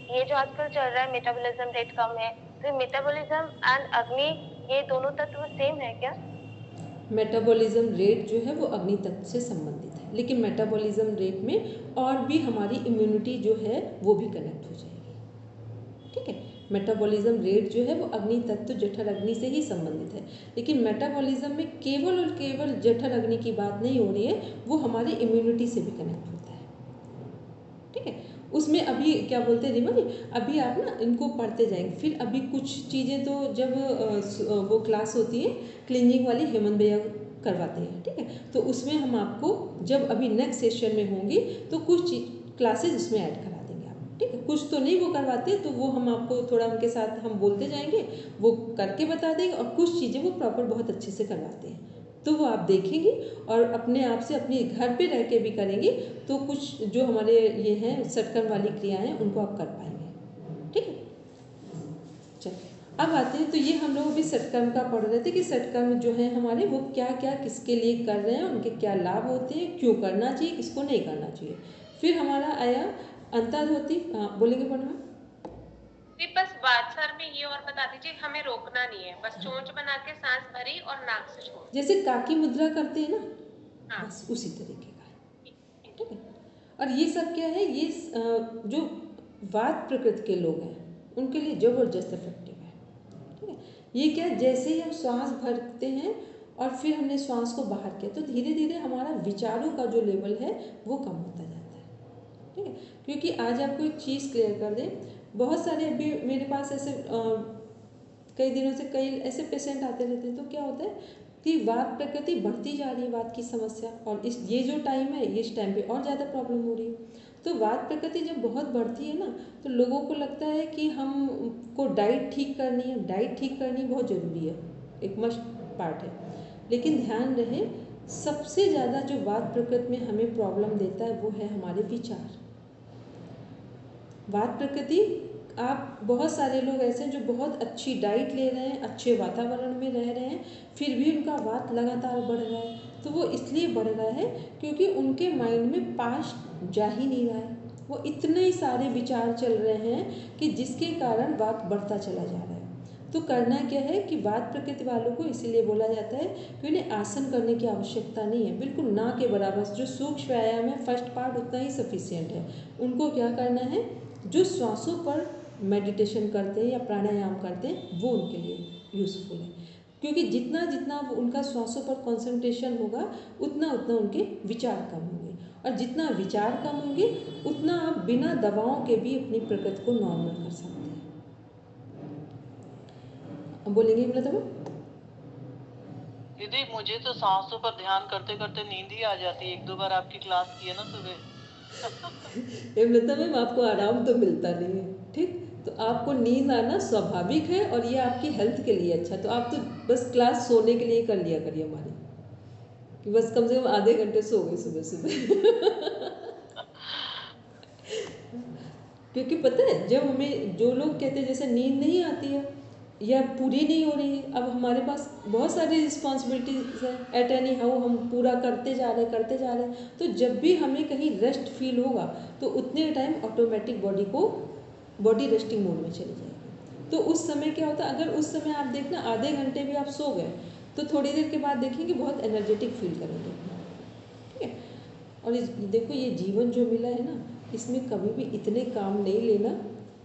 ये जो आजकल चल रहा है मेटाबॉलिज्म रेट कम है, तो मेटाबॉलिज्म एंड अग्नि ये दोनों तत्व सेम है क्या? मेटाबॉलिज्म रेट जो है वो अग्नि तत्व से संबंधित है, लेकिन मेटाबॉलिज्म रेट में और भी हमारी इम्यूनिटी जो है वो भी कनेक्ट हो जाएगी, ठीक है। मेटाबॉलिज्म रेट जो है वो अग्नि तत्व जठर अग्नि से ही संबंधित है, लेकिन मेटाबॉलिज्म में केवल और केवल जठर अग्नि की बात नहीं हो रही है, वो हमारी इम्यूनिटी से भी कनेक्ट होता है, ठीक है। उसमें अभी क्या बोलते हैं रीमा जी, अभी आप ना इनको पढ़ते जाएंगे, फिर अभी कुछ चीज़ें तो जब वो क्लास होती है क्लीनिंग वाली, हेमंत भैया करवाते हैं, ठीक है। तो उसमें हम आपको जब अभी नेक्स्ट सेशन में होंगी तो कुछ क्लासेस उसमें ऐड करा देंगे आप, ठीक है। कुछ तो नहीं वो करवाते, तो वो हम आपको थोड़ा उनके साथ हम बोलते जाएंगे, वो करके बता देंगे, और कुछ चीज़ें वो प्रॉपर बहुत अच्छे से करवाते हैं, तो वो आप देखेंगे और अपने आप से अपने घर पे रह के भी करेंगे, तो कुछ जो हमारे ये हैं षटकर्म वाली क्रियाएं हैं उनको आप कर पाएंगे, ठीक है। चलिए अब आते हैं, तो ये हम लोग भी षटकर्म का पढ़ रहे थे कि षटकर्म जो है हमारे वो क्या क्या किसके लिए कर रहे हैं, उनके क्या लाभ होते हैं, क्यों करना चाहिए, किसको नहीं करना चाहिए। फिर हमारा आया अंतर्होती। बोलेंगे पढ़ना। बस वातसार में ये और बता दीजिए, हमें रोकना नहीं है, बस चोंच बना के सांस भरी और नाक से छोड़, जैसे काकी मुद्रा करते हैं ना, हाँ। बस उसी तरीके का है, ठीक है। और ये सब क्या है, ये जो वात प्रकृति के लोग हैं उनके लिए जबरदस्त इफेक्टिव है, ठीक है। ये क्या, जैसे ही हम श्वास भरते हैं और फिर हमने श्वास को बाहर किया, तो धीरे धीरे हमारा विचारों का जो लेवल है वो कम होता जाता है, ठीक है। क्योंकि आज आपको एक चीज़ क्लियर कर दें, बहुत सारे अभी मेरे पास ऐसे कई दिनों से कई ऐसे पेशेंट आते रहते हैं, तो क्या होता है कि वात प्रकृति बढ़ती जा रही है, वात की समस्या, और ये जो टाइम है इस टाइम पे और ज़्यादा प्रॉब्लम हो रही है। तो वात प्रकृति जब बहुत बढ़ती है ना, तो लोगों को लगता है कि हमको डाइट ठीक करनी है, डाइट ठीक करनी बहुत ज़रूरी है, एक मस्ट पार्ट है। लेकिन ध्यान रहे, सबसे ज़्यादा जो वात प्रकृति में हमें प्रॉब्लम देता है वो है हमारे विचार। वात प्रकृति, आप बहुत सारे लोग ऐसे हैं जो बहुत अच्छी डाइट ले रहे हैं, अच्छे वातावरण में रह रहे हैं, फिर भी उनका वात लगातार बढ़ रहा है। तो वो इसलिए बढ़ रहा है क्योंकि उनके माइंड में पास्ट जा ही नहीं रहा है, वो इतने सारे विचार चल रहे हैं कि जिसके कारण वात बढ़ता चला जा रहा है। तो करना क्या है कि वात प्रकृति वालों को इसीलिए बोला जाता है कि उन्हें आसन करने की आवश्यकता नहीं है, बिल्कुल ना के बराबर जो सूक्ष्म व्यायाम है फर्स्ट पार्ट उतना ही सफिशिएंट है। उनको क्या करना है, जो श्वासों पर मेडिटेशन करते हैं या प्राणायाम करते हैं वो उनके लिए यूज़फुल है, क्योंकि जितना जितना उनका श्वासों पर कंसंट्रेशन होगा उतना उतना उनके विचार कम होंगे, और जितना विचार कम होंगे उतना आप बिना दवाओं के भी अपनी प्रकृति को नॉर्मल कर सकते हैं। अब बोलेंगे मतलब दीदी मुझे तो सांसों पर ध्यान करते करते नींद ही आ जाती है, 1-2 बार आपकी क्लास की है ना सुबह। ये मतलब मैम आपको आराम तो मिलता नहीं है, ठीक। तो आपको नींद आना स्वाभाविक है और ये आपकी हेल्थ के लिए अच्छा, तो आप तो बस क्लास सोने के लिए कर लिया करिए हमारी, कि बस कम से कम आधे घंटे सो गए सुबह सुबह। क्योंकि पता है जब हमें जो लोग कहते हैं जैसे नींद नहीं आती है, या पूरी नहीं हो रही है। अब हमारे पास बहुत सारी रिस्पॉन्सिबिलिटीज है, एट एनी हाउ हम पूरा करते जा रहे हैं। तो जब भी हमें कहीं रेस्ट फील होगा तो उतने time automatic body resting mode में चली जाएगी। तो उस समय क्या होता है, अगर उस समय आप देखना आधे घंटे भी आप सो गए तो थोड़ी देर के बाद देखेंगे बहुत एनर्जेटिक फील करेंगे। ठीक है। और देखो ये जीवन जो मिला है ना, इसमें कभी भी इतने काम नहीं लेना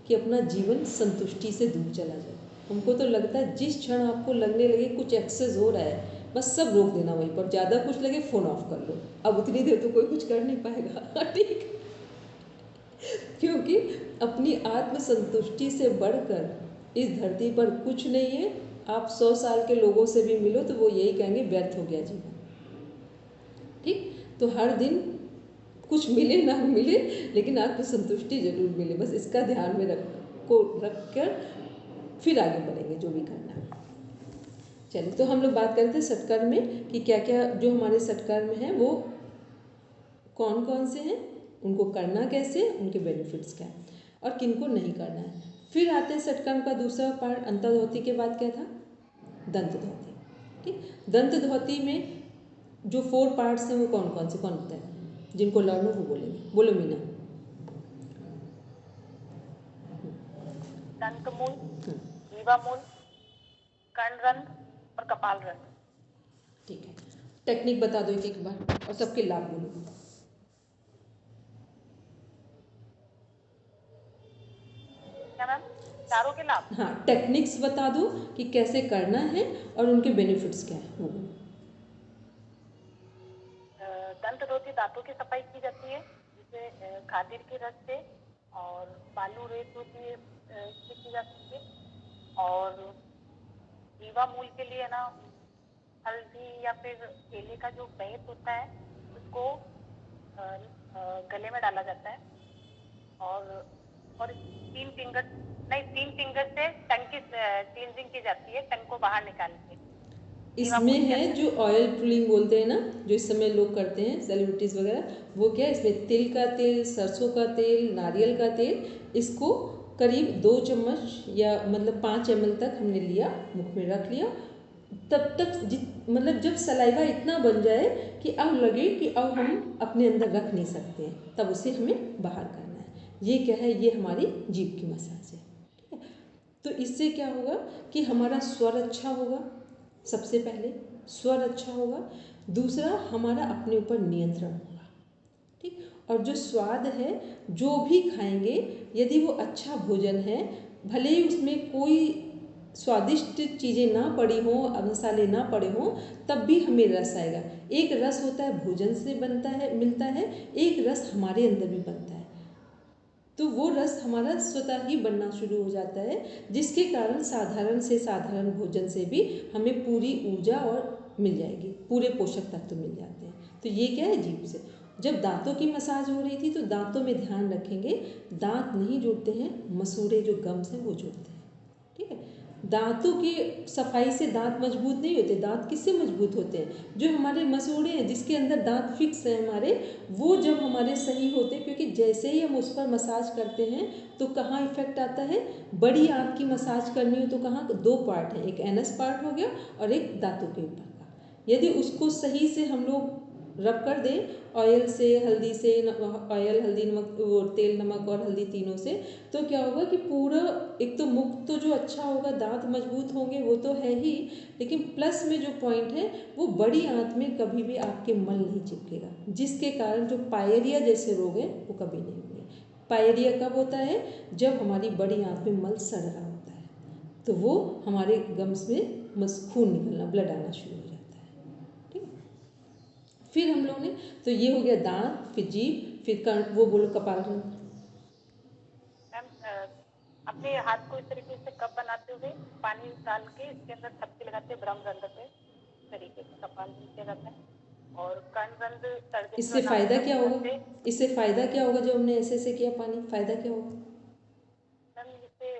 कि अपना जीवन संतुष्टि से दूर चला जाए। हमको तो लगता है जिस क्षण आपको लगने लगे कुछ एक्सेस हो रहा है, बस सब रोक देना वहीं पर, ज़्यादा कुछ लगे फ़ोन ऑफ कर लो। अब उतनी देर तो कोई कुछ कर नहीं पाएगा। ठीक, क्योंकि अपनी आत्म संतुष्टि से बढ़कर इस धरती पर कुछ नहीं है। आप 100 साल के लोगों से भी मिलो तो वो यही कहेंगे व्यर्थ हो गया जीवन। ठीक, तो हर दिन कुछ मिले ना मिले लेकिन आत्म संतुष्टि जरूर मिले, बस इसका ध्यान में रख कर फिर आगे बढ़ेंगे जो भी करना है। चलिए, तो हम लोग बात करते हैं सत्कर्म में कि क्या क्या जो हमारे सत्कर्म हैं वो कौन कौन से हैं, उनको करना कैसे, उनके बेनिफिट्स क्या हैं और किनको नहीं करना है। फिर आते हैं सत्कर्म का दूसरा पार्ट, अंतर्धोती के बाद क्या था, दंत धोती। ठीक, दंत धोती में जो 4 पार्ट्स हैं वो कौन कौन से, कौन बताए, जिनको लर्न हो वो बोलेंगे। बोलो मीना। दंतमूल, जीवामूल, कर्णरंध्र और कपालरंध्र। ठीक है, टेक्निक बता दो एक एक बार और सबके लाभ बोलो। क्या मैम, चारों के लाभ? हाँ, टेक्निक्स बता दो कि कैसे करना है और उनके बेनिफिट्स क्या है वो बोलो। दंत धोती दांतों की सफाई की जाती है, जिसे खादिर के रस से और बालू रेत होती है इससे की जाती है। और जीवामूल के लिए ना हल्दी या फिर केले का जो बेत होता है उसको गले में डाला जाता है और 3 फिंगर से टंग की क्लींजिंग की जाती है, टंग को बाहर निकाल के। इसमें है जो ऑयल पुलिंग बोलते हैं ना, जो इस समय लोग करते हैं सेलिब्रिटीज़ वगैरह, वो क्या है, इसमें तिल का तेल, सरसों का तेल, नारियल का तेल, इसको करीब 2 चम्मच या मतलब 5 ml तक हमने लिया, मुख में रख लिया। तब तक मतलब जब सलाइवा इतना बन जाए कि अब लगे कि अब हम अपने अंदर रख नहीं सकते हैं, तब उसे हमें बाहर करना है। ये क्या है, ये हमारी जीभ की मसाज है। ठीक है, तो इससे क्या होगा कि हमारा स्वर अच्छा होगा, सबसे पहले स्वर अच्छा होगा, दूसरा हमारा अपने ऊपर नियंत्रण होगा। ठीक, और जो स्वाद है, जो भी खाएंगे यदि वो अच्छा भोजन है, भले ही उसमें कोई स्वादिष्ट चीज़ें ना पड़ी हों, मसाले ना पड़े हों, तब भी हमें रस आएगा। एक रस होता है भोजन से बनता है, मिलता है, एक रस हमारे अंदर भी बनता है। तो वो रस हमारा स्वतः ही बनना शुरू हो जाता है, जिसके कारण साधारण से साधारण भोजन से भी हमें पूरी ऊर्जा और मिल जाएगी, पूरे पोषक तत्व मिल जाते हैं। तो ये क्या है, जीभ से। जब दांतों की मसाज हो रही थी तो दांतों में ध्यान रखेंगे, दांत नहीं जुड़ते हैं, मसूड़े जो गम्स हैं वो जुड़ते हैं। ठीक है, दांतों की सफाई से दांत मजबूत नहीं होते। दांत किससे मजबूत होते हैं, जो हमारे मसूड़े हैं, जिसके अंदर दांत फिक्स है हमारे, वो जब हमारे सही होते हैं, क्योंकि जैसे ही हम उस पर मसाज करते हैं तो कहाँ इफेक्ट आता है, बड़ी आंत की मसाज करनी हो तो कहाँ, 2 पार्ट है, एक एनस पार्ट हो गया और एक दांतों के ऊपर का। यदि उसको सही से हम लोग रब कर दें ऑयल से, हल्दी से, ऑयल, हल्दी, नमक, वो तेल, नमक और हल्दी तीनों से, तो क्या होगा कि पूरा एक तो मुख तो जो अच्छा होगा, दांत मजबूत होंगे वो तो है ही, लेकिन प्लस में जो पॉइंट है वो बड़ी आंत में कभी भी आपके मल नहीं चिपकेगा, जिसके कारण जो पायरिया जैसे रोग हैं वो कभी नहीं होंगे। पायरिया कब होता है, जब हमारी बड़ी आंत में मल सड़ रहा होता है, तो वो हमारे गम्स में खून निकलना, ब्लड आना शुरू हो जाता है। ठीक है, फिर हम लोग ने, तो ये हो गया दांत, फिर जीभ, फिर कर्ण, वो बोलो कपालरंध्र। मैम अपने हाथ को इस तरीके से कप बनाते हुए पानी डाल के इसके अंदर थपकी लगाते हैं ब्रह्मरंध्र पे, इस तरीके से कपाल नीचे जाता है। और कर्णरंध्र तर्जनी इससे फायदा क्या होगा, इससे फायदा क्या होगा जब हमने ऐसे ऐसे किया पानी, फायदा क्या होगा? मैम इससे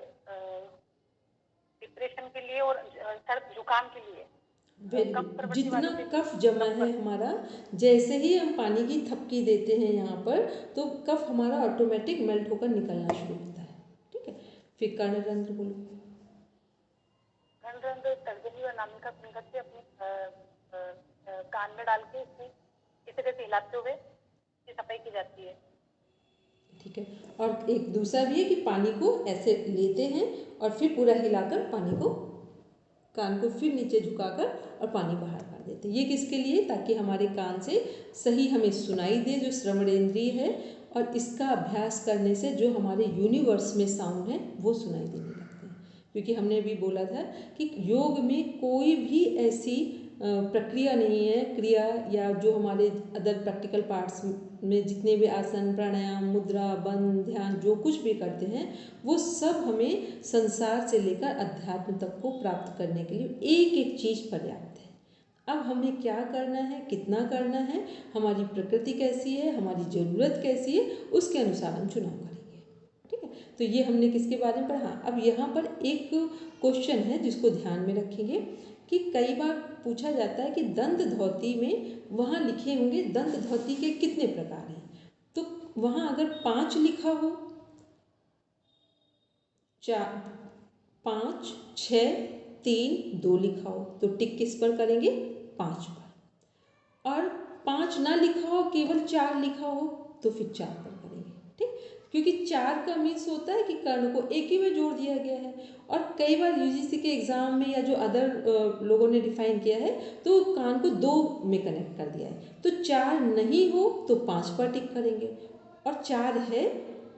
डिप्रेशन के लिए और सर्द जुकाम के लिए, जितना कफ जमा है हमारा, जैसे ही हम पानी की थपकी देते हैं यहाँ पर, तो कफ हमारा ऑटोमेटिक मेल्ट होकर निकलना शुरू होता है। ठीक है, फिर कर्णरंध्र बोलो। तर्जनी और नामिका फिंगर से अपने कान में डाल के इस तरह से हिलाते हुए इसकी सफाई की जाती है। ठीक है। और एक दूसरा भी है कि पानी को ऐसे लेते हैं और फिर पूरा हिलाकर पानी को, कान को फिर नीचे झुकाकर और पानी बाहर कर देते हैं। ये किसके लिए? ताकि हमारे कान से सही हमें सुनाई दे, जो श्रवणेंद्रिय है, और इसका अभ्यास करने से जो हमारे यूनिवर्स में साउंड है वो सुनाई देने लगते हैं। क्योंकि हमने अभी बोला था कि योग में कोई भी ऐसी प्रक्रिया नहीं है, क्रिया या जो हमारे अदर प्रैक्टिकल पार्ट्स में जितने भी आसन, प्राणायाम, मुद्रा, बंध, ध्यान जो कुछ भी करते हैं वो सब हमें संसार से लेकर अध्यात्म तक को प्राप्त करने के लिए एक एक चीज़ पर्याप्त है। अब हमें क्या करना है, कितना करना है, हमारी प्रकृति कैसी है, हमारी ज़रूरत कैसी है, उसके अनुसार हम चुनाव करेंगे। ठीक है। तो ये हमने किसके बारे में पढ़ा। अब यहाँ पर एक क्वेश्चन है जिसको ध्यान में रखेंगे कि कई बार पूछा जाता है कि दंत धौती में वहाँ लिखे होंगे दंत धौती के कितने प्रकार हैं। तो वहाँ अगर 5 लिखा हो, 4, 5, 6, 3, 2 लिखा हो तो टिक किस पर करेंगे? 5 पर। और 5 ना लिखा हो, केवल 4 लिखा हो तो फिर 4 पर करेंगे। ठीक, क्योंकि 4 का मीन्स होता है कि कर्ण को एक ही में जोड़ दिया गया है। और कई बार यूजीसी के एग्जाम में या जो अदर लोगों ने डिफाइन किया है तो कान को 2 में कनेक्ट कर दिया है। तो 4 नहीं हो तो 5 पर टिक करेंगे, और 4 है,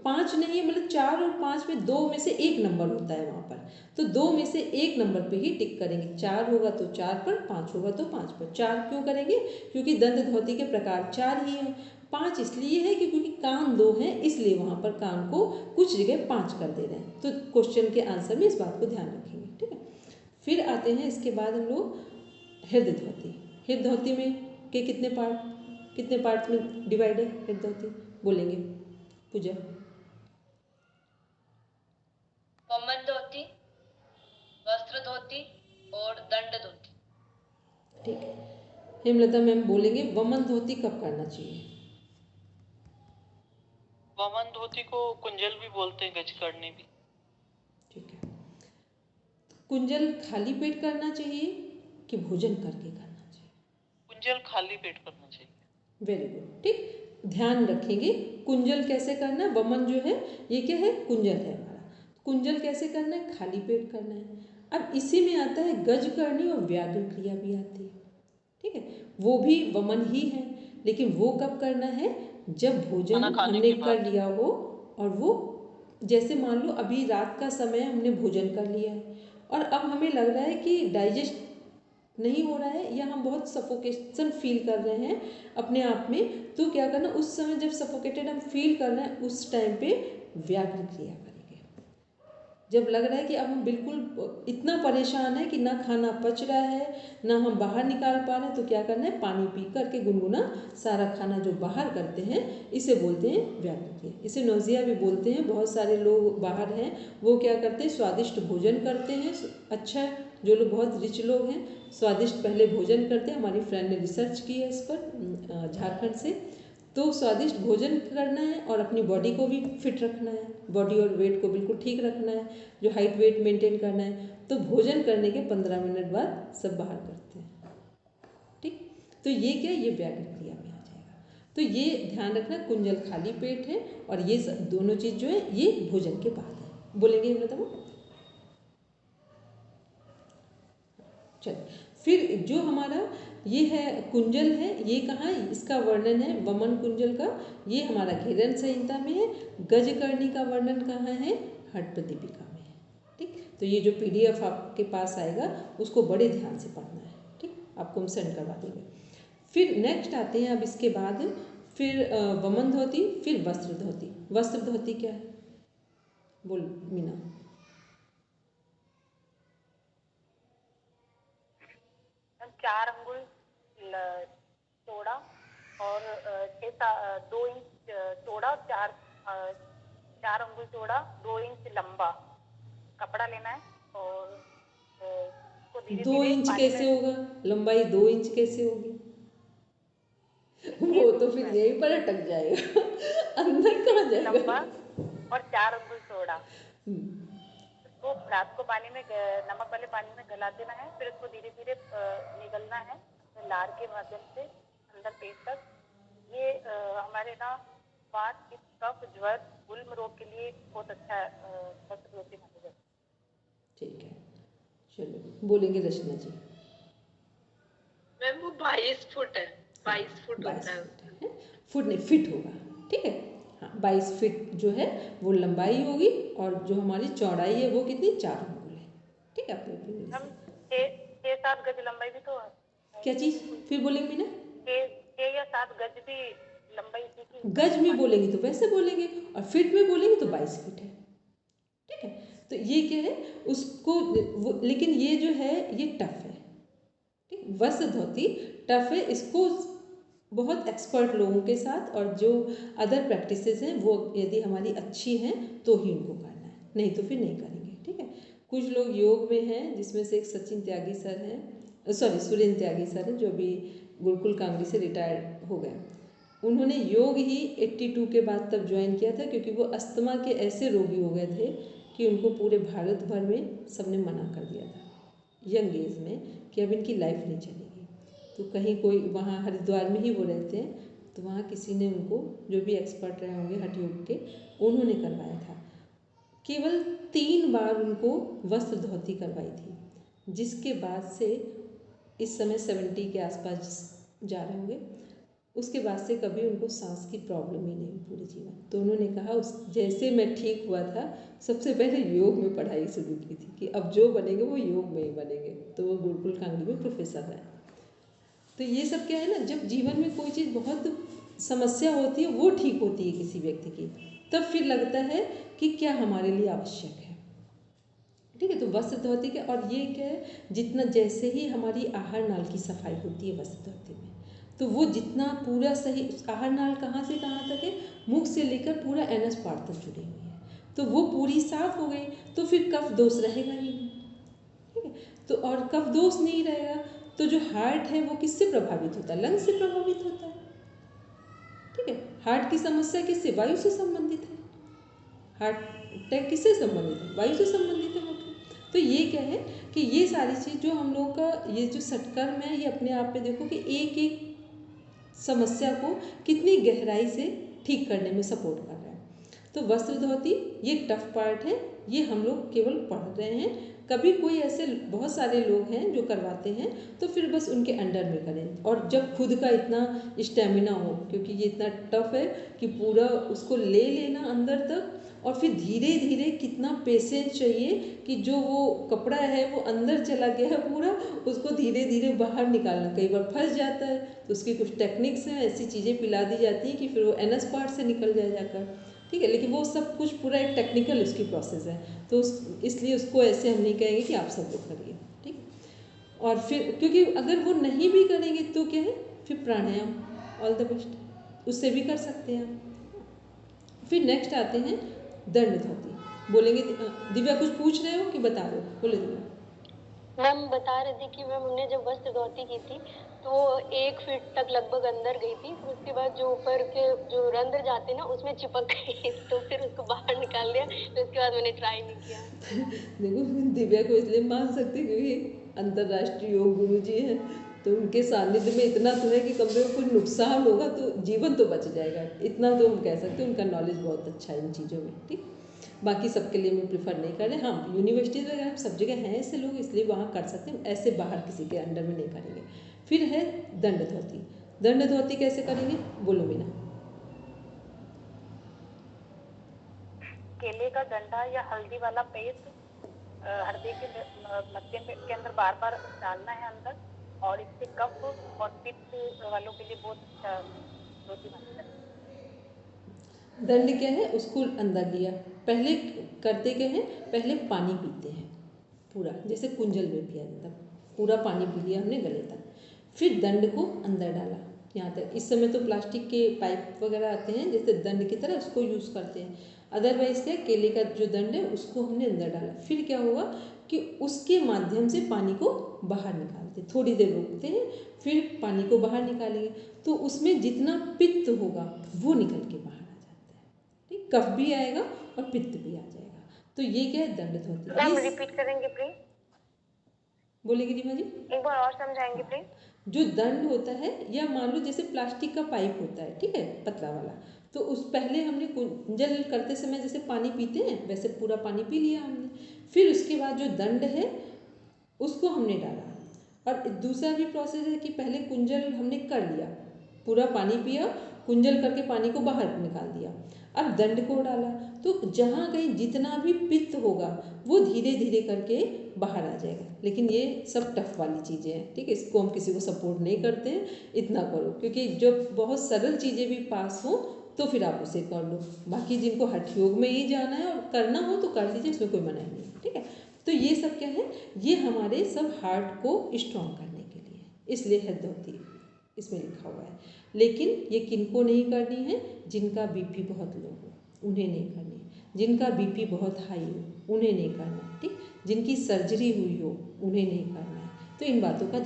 5 नहीं है, मतलब 4 और 5 में 2 में से 1 नंबर होता है वहाँ पर, तो 2 में से 1 नंबर पे ही टिक करेंगे। 4 होगा तो 4 पर, 5 होगा तो 5 पर। 4 क्यों करेंगे? क्योंकि दंत धौती के प्रकार 4 ही हैं। 5 इसलिए है कि क्योंकि कान 2 हैं, इसलिए वहाँ पर कान को कुछ जगह 5 कर दे रहे हैं। तो क्वेश्चन के आंसर में इस बात को ध्यान रखेंगे। ठीक है। फिर आते हैं इसके बाद हम लोग हृदय धौती। हृदय धौती में के कितने पार्ट में डिवाइड है हृदय धौती? बोलेंगे पूजा। वमन धोती, वस्त्र धोती और दंड धोती। ठीक है। हेमलता मैम बोलेंगे वमन धोती कब करना चाहिए? वमन धोती को कुंजल भी बोलते हैं, गजकरनी भी। ठीक है। कुंजल खाली पेट करना चाहिए कि भोजन करके करना चाहिए? कुंजल खाली पेट करना चाहिए। Very good. ठीक, ध्यान रखेंगे कुंजल कैसे करना है। वमन जो है ये क्या है? कुंजल है हमारा। कुंजल कैसे करना है? खाली पेट करना है। अब इसी में आता है गजकरणी और व्याघ्र क्रिया भी आती है। ठीक है, वो भी वमन ही है, लेकिन वो कब करना है? जब भोजन हमने कर लिया हो, और वो जैसे मान लो अभी रात का समय हमने भोजन कर लिया है और अब हमें लग रहा है कि डाइजेस्ट नहीं हो रहा है या हम बहुत सफोकेशन फील कर रहे हैं अपने आप में, तो क्या करना? उस समय जब सफोकेटेड हम फील कर रहे हैं उस टाइम पे व्याघ्र क्रिया करेंगे। जब लग रहा है कि अब हम बिल्कुल इतना परेशान है कि ना खाना पच रहा है ना हम बाहर निकाल पा रहे हैं, तो क्या करना है? पानी पी करके गुनगुना सारा खाना जो बाहर करते हैं इसे बोलते हैं व्याघ्र क्रिया। इसे नौजिया भी बोलते हैं। बहुत सारे लोग बाहर हैं वो क्या करते हैं? स्वादिष्ट भोजन करते हैं। अच्छा, जो लोग बहुत रिच लोग हैं स्वादिष्ट पहले भोजन करते हैं। हमारी फ्रेंड ने रिसर्च की है इस पर झारखंड से। तो स्वादिष्ट भोजन करना है और अपनी बॉडी को भी फिट रखना है, बॉडी और वेट को बिल्कुल ठीक रखना है, जो हाइट वेट मेंटेन करना है। तो भोजन करने के 15 मिनट बाद सब बाहर करते हैं। ठीक, तो ये क्या? ये व्याघ्र क्रिया में आ जाएगा। तो ये ध्यान रखना, कुंजल खाली पेट है और ये दोनों चीज़ जो है ये भोजन के बाद है। बोलेंगे मतलब चलिए। फिर जो हमारा ये है कुंजल है, ये कहाँ है? इसका वर्णन है वमन कुंजल का, ये हमारा घेरन संहिता में है। गजकर्णी का वर्णन कहाँ है? हट्टप्रदीपिका में है। ठीक, तो ये जो PDF आपके पास आएगा उसको बड़े ध्यान से पढ़ना है। ठीक, आपको हम सेंड करवा देंगे। फिर नेक्स्ट आते हैं अब इसके बाद फिर वमन धोती, फिर वस्त्र धोती। वस्त्र धोती क्या है? बोल मीना। 4 अंगुल चौड़ा और 2 इंच चौड़ा, 4 अंगुल चौड़ा, 2 इंच लंबा कपड़ा लेना है और उसको धीरे 2 इंच कैसे होगा? लंबाई 2 इंच कैसे होगी? वो तो फिर यहीं पर अटक जाएगा अंदर कहाँ जाएगा? लंबा और 4 अंगुल चौड़ा। उसको रात को पानी में नमक वाले पानी में गला देना है, फिर उसको धीरे धीरे निगलना है लार के माध्यम से अंदर पेट तक। ये हमारे ना वात, पित्त, कफ, ज्वर, गुल्म रोग के लिए बहुत अच्छा वस्त्र मानी जाती है। ठीक है, चलो बोलेंगे रचना जी। मैम वो 22 फुट है, 22 फुट 22 होता है। फुट है, फुट नहीं फिट होगा, ठीक है। हाँ 22 फिट जो है वो लंबाई होगी और जो हमारी चौड़ाई है वो कितनी 4 अंगुल है, ठीक है। अपनी अपनी हम से 6-7 गज लंबाई भी तो है। क्या चीज़ फिर बोलेंगे ना, 6 या 7 गज भी लंबाई की गज में बोलेंगे तो वैसे बोलेंगे और फिट में बोलेंगे तो 22 फिट है, ठीक है। तो ये क्या है उसको लेकिन ये जो है ये टफ है, ठीक। वस्त्र धोती टफ है, इसको बहुत एक्सपर्ट लोगों के साथ और जो अदर प्रैक्टिसेस हैं वो यदि हमारी अच्छी हैं तो ही उनको करना है, नहीं तो फिर नहीं करेंगे, ठीक है। कुछ लोग योग में हैं जिसमें से एक सचिन त्यागी सर हैं, सॉरी सुरेंद्र त्यागी सर हैं जो अभी गुरुकुल कांगड़ी से रिटायर हो गए। उन्होंने योग ही 82 के बाद तब ज्वाइन किया था क्योंकि वो अस्थमा के ऐसे रोगी हो गए थे कि उनको पूरे भारत भर में सबने मना कर दिया था यंग एज में कि अब इनकी लाइफ नहीं चलेगी। तो कहीं कोई वहाँ हरिद्वार में ही वो रहते हैं, तो वहाँ किसी ने उनको जो भी एक्सपर्ट रहे होंगे हठ योग के उन्होंने करवाया था। केवल 3 बार उनको वस्त्र धोती करवाई थी, जिसके बाद से इस समय 70 के आसपास जा रहे होंगे, उसके बाद से कभी उनको सांस की प्रॉब्लम ही नहीं पूरे जीवन। तो उन्होंने कहा उस जैसे मैं ठीक हुआ था सबसे पहले योग में पढ़ाई शुरू की थी कि अब जो बनेंगे वो योग में ही बनेंगे। तो वो गुरुकुल कांगड़ी में प्रोफेसर है। तो ये सब क्या है ना, जब जीवन में कोई चीज़ बहुत समस्या होती है वो ठीक होती है किसी व्यक्ति की, तब फिर लगता है कि क्या हमारे लिए आवश्यक है, ठीक है। तो वस्त्र धोती के और ये क्या है, जितना जैसे ही हमारी आहार नाल की सफाई होती है वस्त्र धोती में, तो वो जितना पूरा सही, आहार नाल कहाँ से कहाँ तक है, मुख से लेकर पूरा एनस पार्ट तक जुड़ी हुई है, तो वो पूरी साफ हो गई तो फिर कफ दोष रहेगा ही नहीं, ठीक है। तो और कफ दोष नहीं रहेगा तो जो हार्ट है वो किससे प्रभावित होता है, लंग्स से प्रभावित होता है, ठीक है। हार्ट की समस्या किससे, वायु से संबंधित है, हार्ट अटैक किससे संबंधित है, वायु से संबंधित है। तो ये क्या है कि ये सारी चीज़ जो हम लोग का ये जो सटकर्म है ये अपने आप में देखो कि एक एक समस्या को कितनी गहराई से ठीक करने में सपोर्ट कर रहा है। तो वस्त्र धोती ये टफ पार्ट है, ये हम लोग केवल पढ़ रहे हैं। कभी कोई ऐसे बहुत सारे लोग हैं जो करवाते हैं तो फिर बस उनके अंडर में करें, और जब खुद का इतना स्टेमिना हो, क्योंकि ये इतना टफ है कि पूरा उसको ले लेना अंदर तक, और फिर धीरे धीरे कितना पेशेंस चाहिए कि जो वो कपड़ा है वो अंदर चला गया है पूरा, उसको धीरे धीरे बाहर निकालना। कई बार फंस जाता है तो उसकी कुछ टेक्निक्स हैं, ऐसी चीज़ें पिला दी जाती हैं कि फिर वो एनस पार्ट से निकल जाए जाकर, ठीक है। लेकिन वो सब कुछ पूरा एक टेक्निकल उसकी प्रोसेस है, तो इसलिए उसको ऐसे हम नहीं कहेंगे कि आप सब लोग करिए, ठीक। और फिर क्योंकि अगर वो नहीं भी करेंगे तो क्या है, फिर प्राणायाम ऑल द बेस्ट, उससे भी कर सकते हैं। फिर नेक्स्ट आते हैं दंड धोती। बोलेंगे दिव्या कुछ पूछ रहे हो कि बता रहे हो, बोले दिव्या। मैम बता रही थी कि मैम हमने जब वस्त्र धोती की थी तो 1 फीट तक लगभग अंदर गई थी, फिर उसके बाद जो ऊपर के जो रंध्र जाते ना उसमें चिपक गई तो फिर उसको बाहर निकाल दिया, तो उसके बाद मैंने ट्राई नहीं किया। देखो दिव्या को इसलिए मान सकते क्योंकि अंतर्राष्ट्रीय योग गुरु जी हैं, तो उनके सानिध्य में इतना तो है कि कम से कम कोई नुकसान होगा तो जीवन तो बच जाएगा, इतना तो हम कह सकते हैं। उनका नॉलेज बहुत अच्छा है इन चीज़ों में, ठीक। बाकी सबके लिए मैं प्रिफर नहीं कर रहे। हाँ यूनिवर्सिटीज़ वगैरह सब जगह हैं ऐसे लोग, इसलिए वहाँ कर सकते हैं, ऐसे बाहर किसी के अंडर में नहीं करेंगे। फिर है दंड धोती। दंड धोती कैसे करेंगे, बोलो मीना। केले का डंडा या हल्दी वाला पेस्ट हृदय के मध्य के अंदर बार बार डालना है अंदर, और इससे कफ और पित्त वालों के लिए बहुत अच्छा धोती मानी जाती है। दंड क्या है, उसको अंदर लिया, पहले करते क्या है, पहले पानी पीते हैं पूरा, जैसे कुंजल में पिया जाता, पूरा पानी पी लिया हमने गले तक, फिर दंड को अंदर डाला यहाँ तक। इस समय तो प्लास्टिक के पाइप वगैरह आते हैं जैसे दंड की तरह, उसको यूज़ करते हैं। अदरवाइज क्या, केले का जो दंड है उसको हमने अंदर डाला, फिर क्या होगा कि उसके माध्यम से पानी को बाहर निकालते, थोड़ी देर रोकते हैं, फिर पानी को बाहर निकालेंगे, तो उसमें जितना पित्त होगा वो निकल के बाहर आ जाता है, ठीक। कफ भी आएगा और पित्त भी आ जाएगा। तो ये क्या है, दंड धोती। मैम ये रिपीट करेंगे प्लीज, बोलेगी रीमा जी? एक बार और समझाएंगे प्लीज। जो दंड होता है, या मान लो जैसे प्लास्टिक का पाइप होता है, ठीक है, पतला वाला, तो उस पहले हमने कुंजल करते समय जैसे पानी पीते हैं वैसे पूरा पानी पी लिया हमने, फिर उसके बाद जो दंड है उसको हमने डाला। और दूसरा भी प्रोसेस है कि पहले कुंजल हमने कर लिया, पूरा पानी पिया, कुंजल करके पानी को बाहर निकाल दिया, अब दंड को डाला, तो जहाँ कहीं जितना भी पित्त होगा वो धीरे धीरे करके बाहर आ जाएगा। लेकिन ये सब टफ वाली चीज़ें हैं, ठीक है, इसको हम किसी को सपोर्ट नहीं करते हैं, इतना करो, क्योंकि जब बहुत सरल चीज़ें भी पास हो तो फिर आप उसे कर लो। बाकी जिनको हठ योग में ही जाना है और करना हो तो कर लीजिए, इसमें कोई मनाही नहीं है, ठीक है। तो ये सब क्या है, ये हमारे सब हार्ट को स्ट्रॉन्ग करने के लिए, इसलिए हृदय होती है इसमें लिखा हुआ है। लेकिन ये किनको नहीं करनी है, जिनका बीपी बहुत लो हो उन्हें नहीं करनी, जिनका बीपी बहुत हाई हो उन्हें नहीं करना, ठीक, जिनकी सर्जरी हुई हो उन्हें नहीं करना है। तो इन बातों का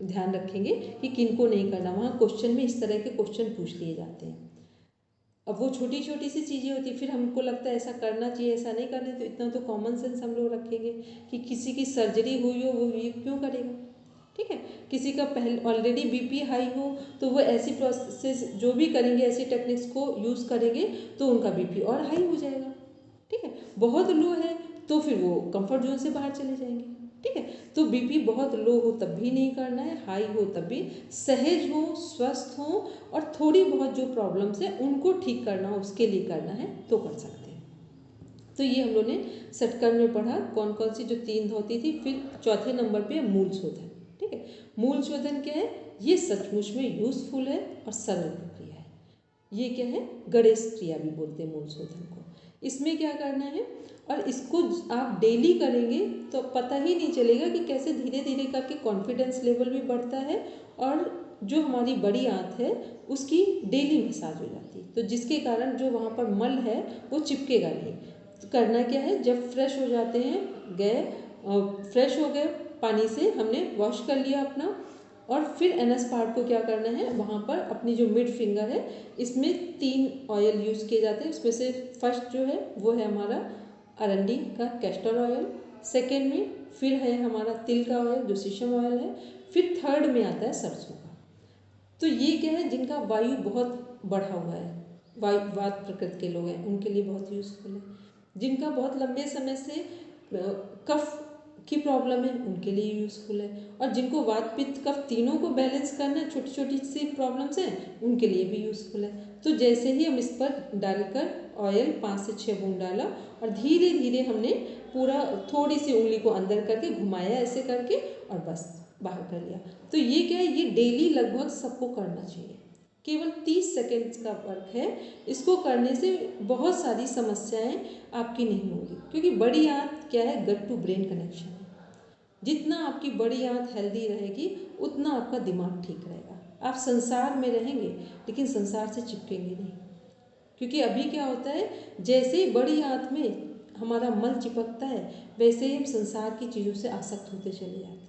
ध्यान रखेंगे कि किनको नहीं करना। वहाँ क्वेश्चन में इस तरह के क्वेश्चन पूछ लिए जाते हैं। अब वो छोटी छोटी सी चीज़ें होती, फिर हमको लगता है ऐसा करना चाहिए, ऐसा नहीं करना, तो इतना तो कॉमन सेंस हम लोग रखेंगे कि किसी की सर्जरी हुई हो वो ये क्यों करेगा, ठीक है। किसी का पहले ऑलरेडी बीपी हाई हो तो वो ऐसी प्रोसेस जो भी करेंगे, ऐसी टेक्निक्स को यूज़ करेंगे तो उनका बीपी और हाई हो जाएगा, ठीक है। बहुत लो है तो फिर वो कंफर्ट जोन से बाहर चले जाएंगे, ठीक है। तो बीपी बहुत लो हो तब भी नहीं करना है, हाई हो तब भी, सहज हो, स्वस्थ हो और थोड़ी बहुत जो प्रॉब्लम्स है उनको ठीक करना हो उसके लिए करना है तो कर सकते हैं। तो ये हम लोग ने षटकर्म में पढ़ा कौन कौन सी जो 3 धोती थी। फिर चौथे नंबर पे मूल शोधन, ठीक है। मूल शोधन क्या है, ये सचमुच में यूजफुल है और सरल प्रक्रिया है। ये क्या है, गणेश क्रिया भी बोलते हैं मूल शोधन को। इसमें क्या करना है, और इसको आप डेली करेंगे तो पता ही नहीं चलेगा कि कैसे धीरे धीरे करके कॉन्फिडेंस लेवल भी बढ़ता है और जो हमारी बड़ी आंत है उसकी डेली मसाज हो जाती है, तो जिसके कारण जो वहाँ पर मल है वो चिपकेगा नहीं। तो करना क्या है, जब फ्रेश हो जाते हैं, गए फ्रेश हो गए पानी से, हमने वॉश कर लिया अपना, और फिर एनएस पार्ट को क्या करना है, वहाँ पर अपनी जो मिड फिंगर है इसमें 3 ऑयल यूज़ किए जाते हैं। उसमें से फर्स्ट जो है वो है हमारा अरंडी का कैस्टर ऑयल, सेकेंड में फिर है हमारा तिल का ऑयल जो शीशम ऑयल है, फिर थर्ड में आता है सरसों का। तो ये क्या है, जिनका वायु बहुत बढ़ा हुआ है, वात प्रकृति के लोग हैं, उनके लिए बहुत यूज़फुल है। जिनका बहुत लंबे समय से कफ की प्रॉब्लम है उनके लिए यूज़फुल है, और जिनको वात पित्त कफ तीनों को बैलेंस करना है, छोटी छोटी सी प्रॉब्लम्स हैं उनके लिए भी यूज़फुल है। तो जैसे ही हम इस पर डालकर ऑयल 5 से 6 बूंद डाला और धीरे धीरे हमने पूरा थोड़ी सी उंगली को अंदर करके घुमाया ऐसे करके और बस बाहर कर लिया। तो ये क्या है, ये डेली लगभग सबको करना चाहिए। केवल 30 सेकेंड्स का वर्क है, इसको करने से बहुत सारी समस्याएं आपकी नहीं होंगी, क्योंकि बड़ी आंत क्या है, गट टू ब्रेन कनेक्शन है। जितना आपकी बड़ी आंत हेल्दी रहेगी उतना आपका दिमाग ठीक रहेगा। आप संसार में रहेंगे लेकिन संसार से चिपकेंगे नहीं, क्योंकि अभी क्या होता है, जैसे ही बड़ी आंत में हमारा मल चिपकता है वैसे ही हम संसार की चीज़ों से आसक्त होते चले जाते हैं।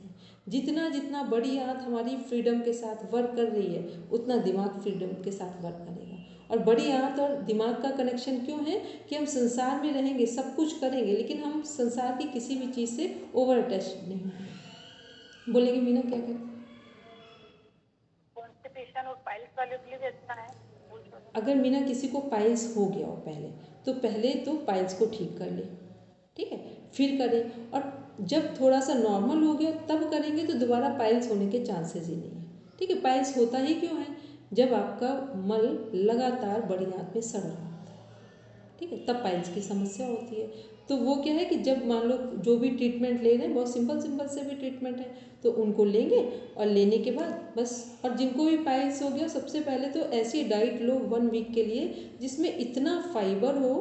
जितना जितना बड़ी आंत हमारी फ्रीडम के साथ वर्क कर रही है उतना दिमाग फ्रीडम के साथ वर्क करेगा। और बड़ी आंत और दिमाग का कनेक्शन क्यों है कि हम संसार में रहेंगे, सब कुछ करेंगे, लेकिन हम संसार की किसी भी चीज़ से ओवर अटैच नहीं होंगे। बोलेंगे मीना क्या करें? कॉन्स्टिपेशन और पाइल्स वाले के लिए भी अच्छा है। अगर मीना किसी को पाइल्स हो गया हो पहले तो पाइल्स को ठीक कर ले, ठीक है, फिर करें। और जब थोड़ा सा नॉर्मल हो गया तब करेंगे तो दोबारा पाइल्स होने के चांसेस ही नहीं है, ठीक है। पाइल्स होता ही क्यों है, जब आपका मल लगातार बड़ी आंत में सड़ रहा होता है, ठीक है, तब पाइल्स की समस्या होती है। तो वो क्या है कि जब मान लो जो भी ट्रीटमेंट ले रहे हैं, बहुत सिंपल से भी ट्रीटमेंट है, तो उनको लेंगे और लेने के बाद बस। और जिनको भी पाइल्स हो गया सबसे पहले तो ऐसी डाइट लो 1 वीक के लिए जिसमें इतना फाइबर हो,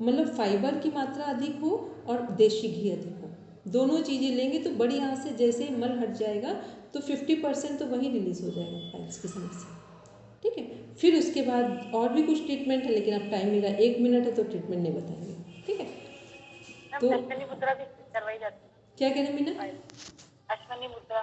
मतलब फाइबर की मात्रा अधिक हो और देशी घी अधिक हो। दोनों चीज़ें लेंगे तो बड़ी आंत से जैसे ही मल हट जाएगा तो 50% तो वहीं रिलीज हो जाएगा पाइल्स की समस्या, ठीक है। फिर उसके बाद और भी कुछ ट्रीटमेंट है, लेकिन अब टाइम मिला 1 मिनट है तो ट्रीटमेंट नहीं बताएंगे, ठीक है। तो अश्वनी मुद्रा भी करवाई जाती है। क्या कह रहे हैं मीना? अश्वनी मुद्रा,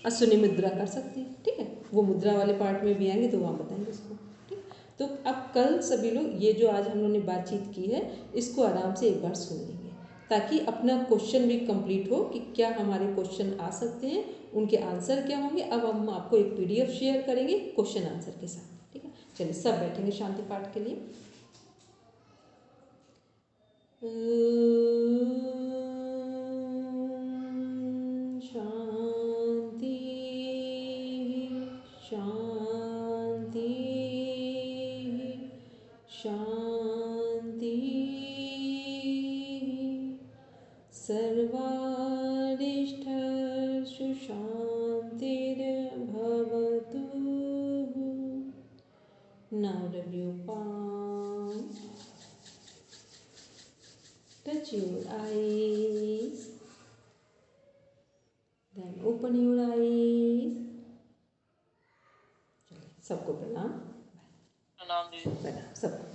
अश्वनी मुद्रा कर सकते हैं, ठीक है, वो मुद्रा वाले पार्ट में भी आएंगे तो वहाँ बताएंगे उसको, ठीक। तो अब कल सभी लोग ये जो आज हम लोगों ने बातचीत की है इसको आराम से एक बार सुन लेंगे, ताकि अपना क्वेश्चन भी कंप्लीट हो कि क्या हमारे क्वेश्चन आ सकते हैं, उनके आंसर क्या होंगे। अब हम आपको एक PDF शेयर करेंगे क्वेश्चन आंसर के साथ, ठीक है। चलिए सब बैठेंगे शांति पाठ के लिए। शांति शांति शांति सर्वारिष्ठसु शान्तिर्भवतु। Now rub your palm, touch your eyes, then open your eyes. चलिए सबको प्रणाम। प्रणाम दीदी। प्रणाम सबको।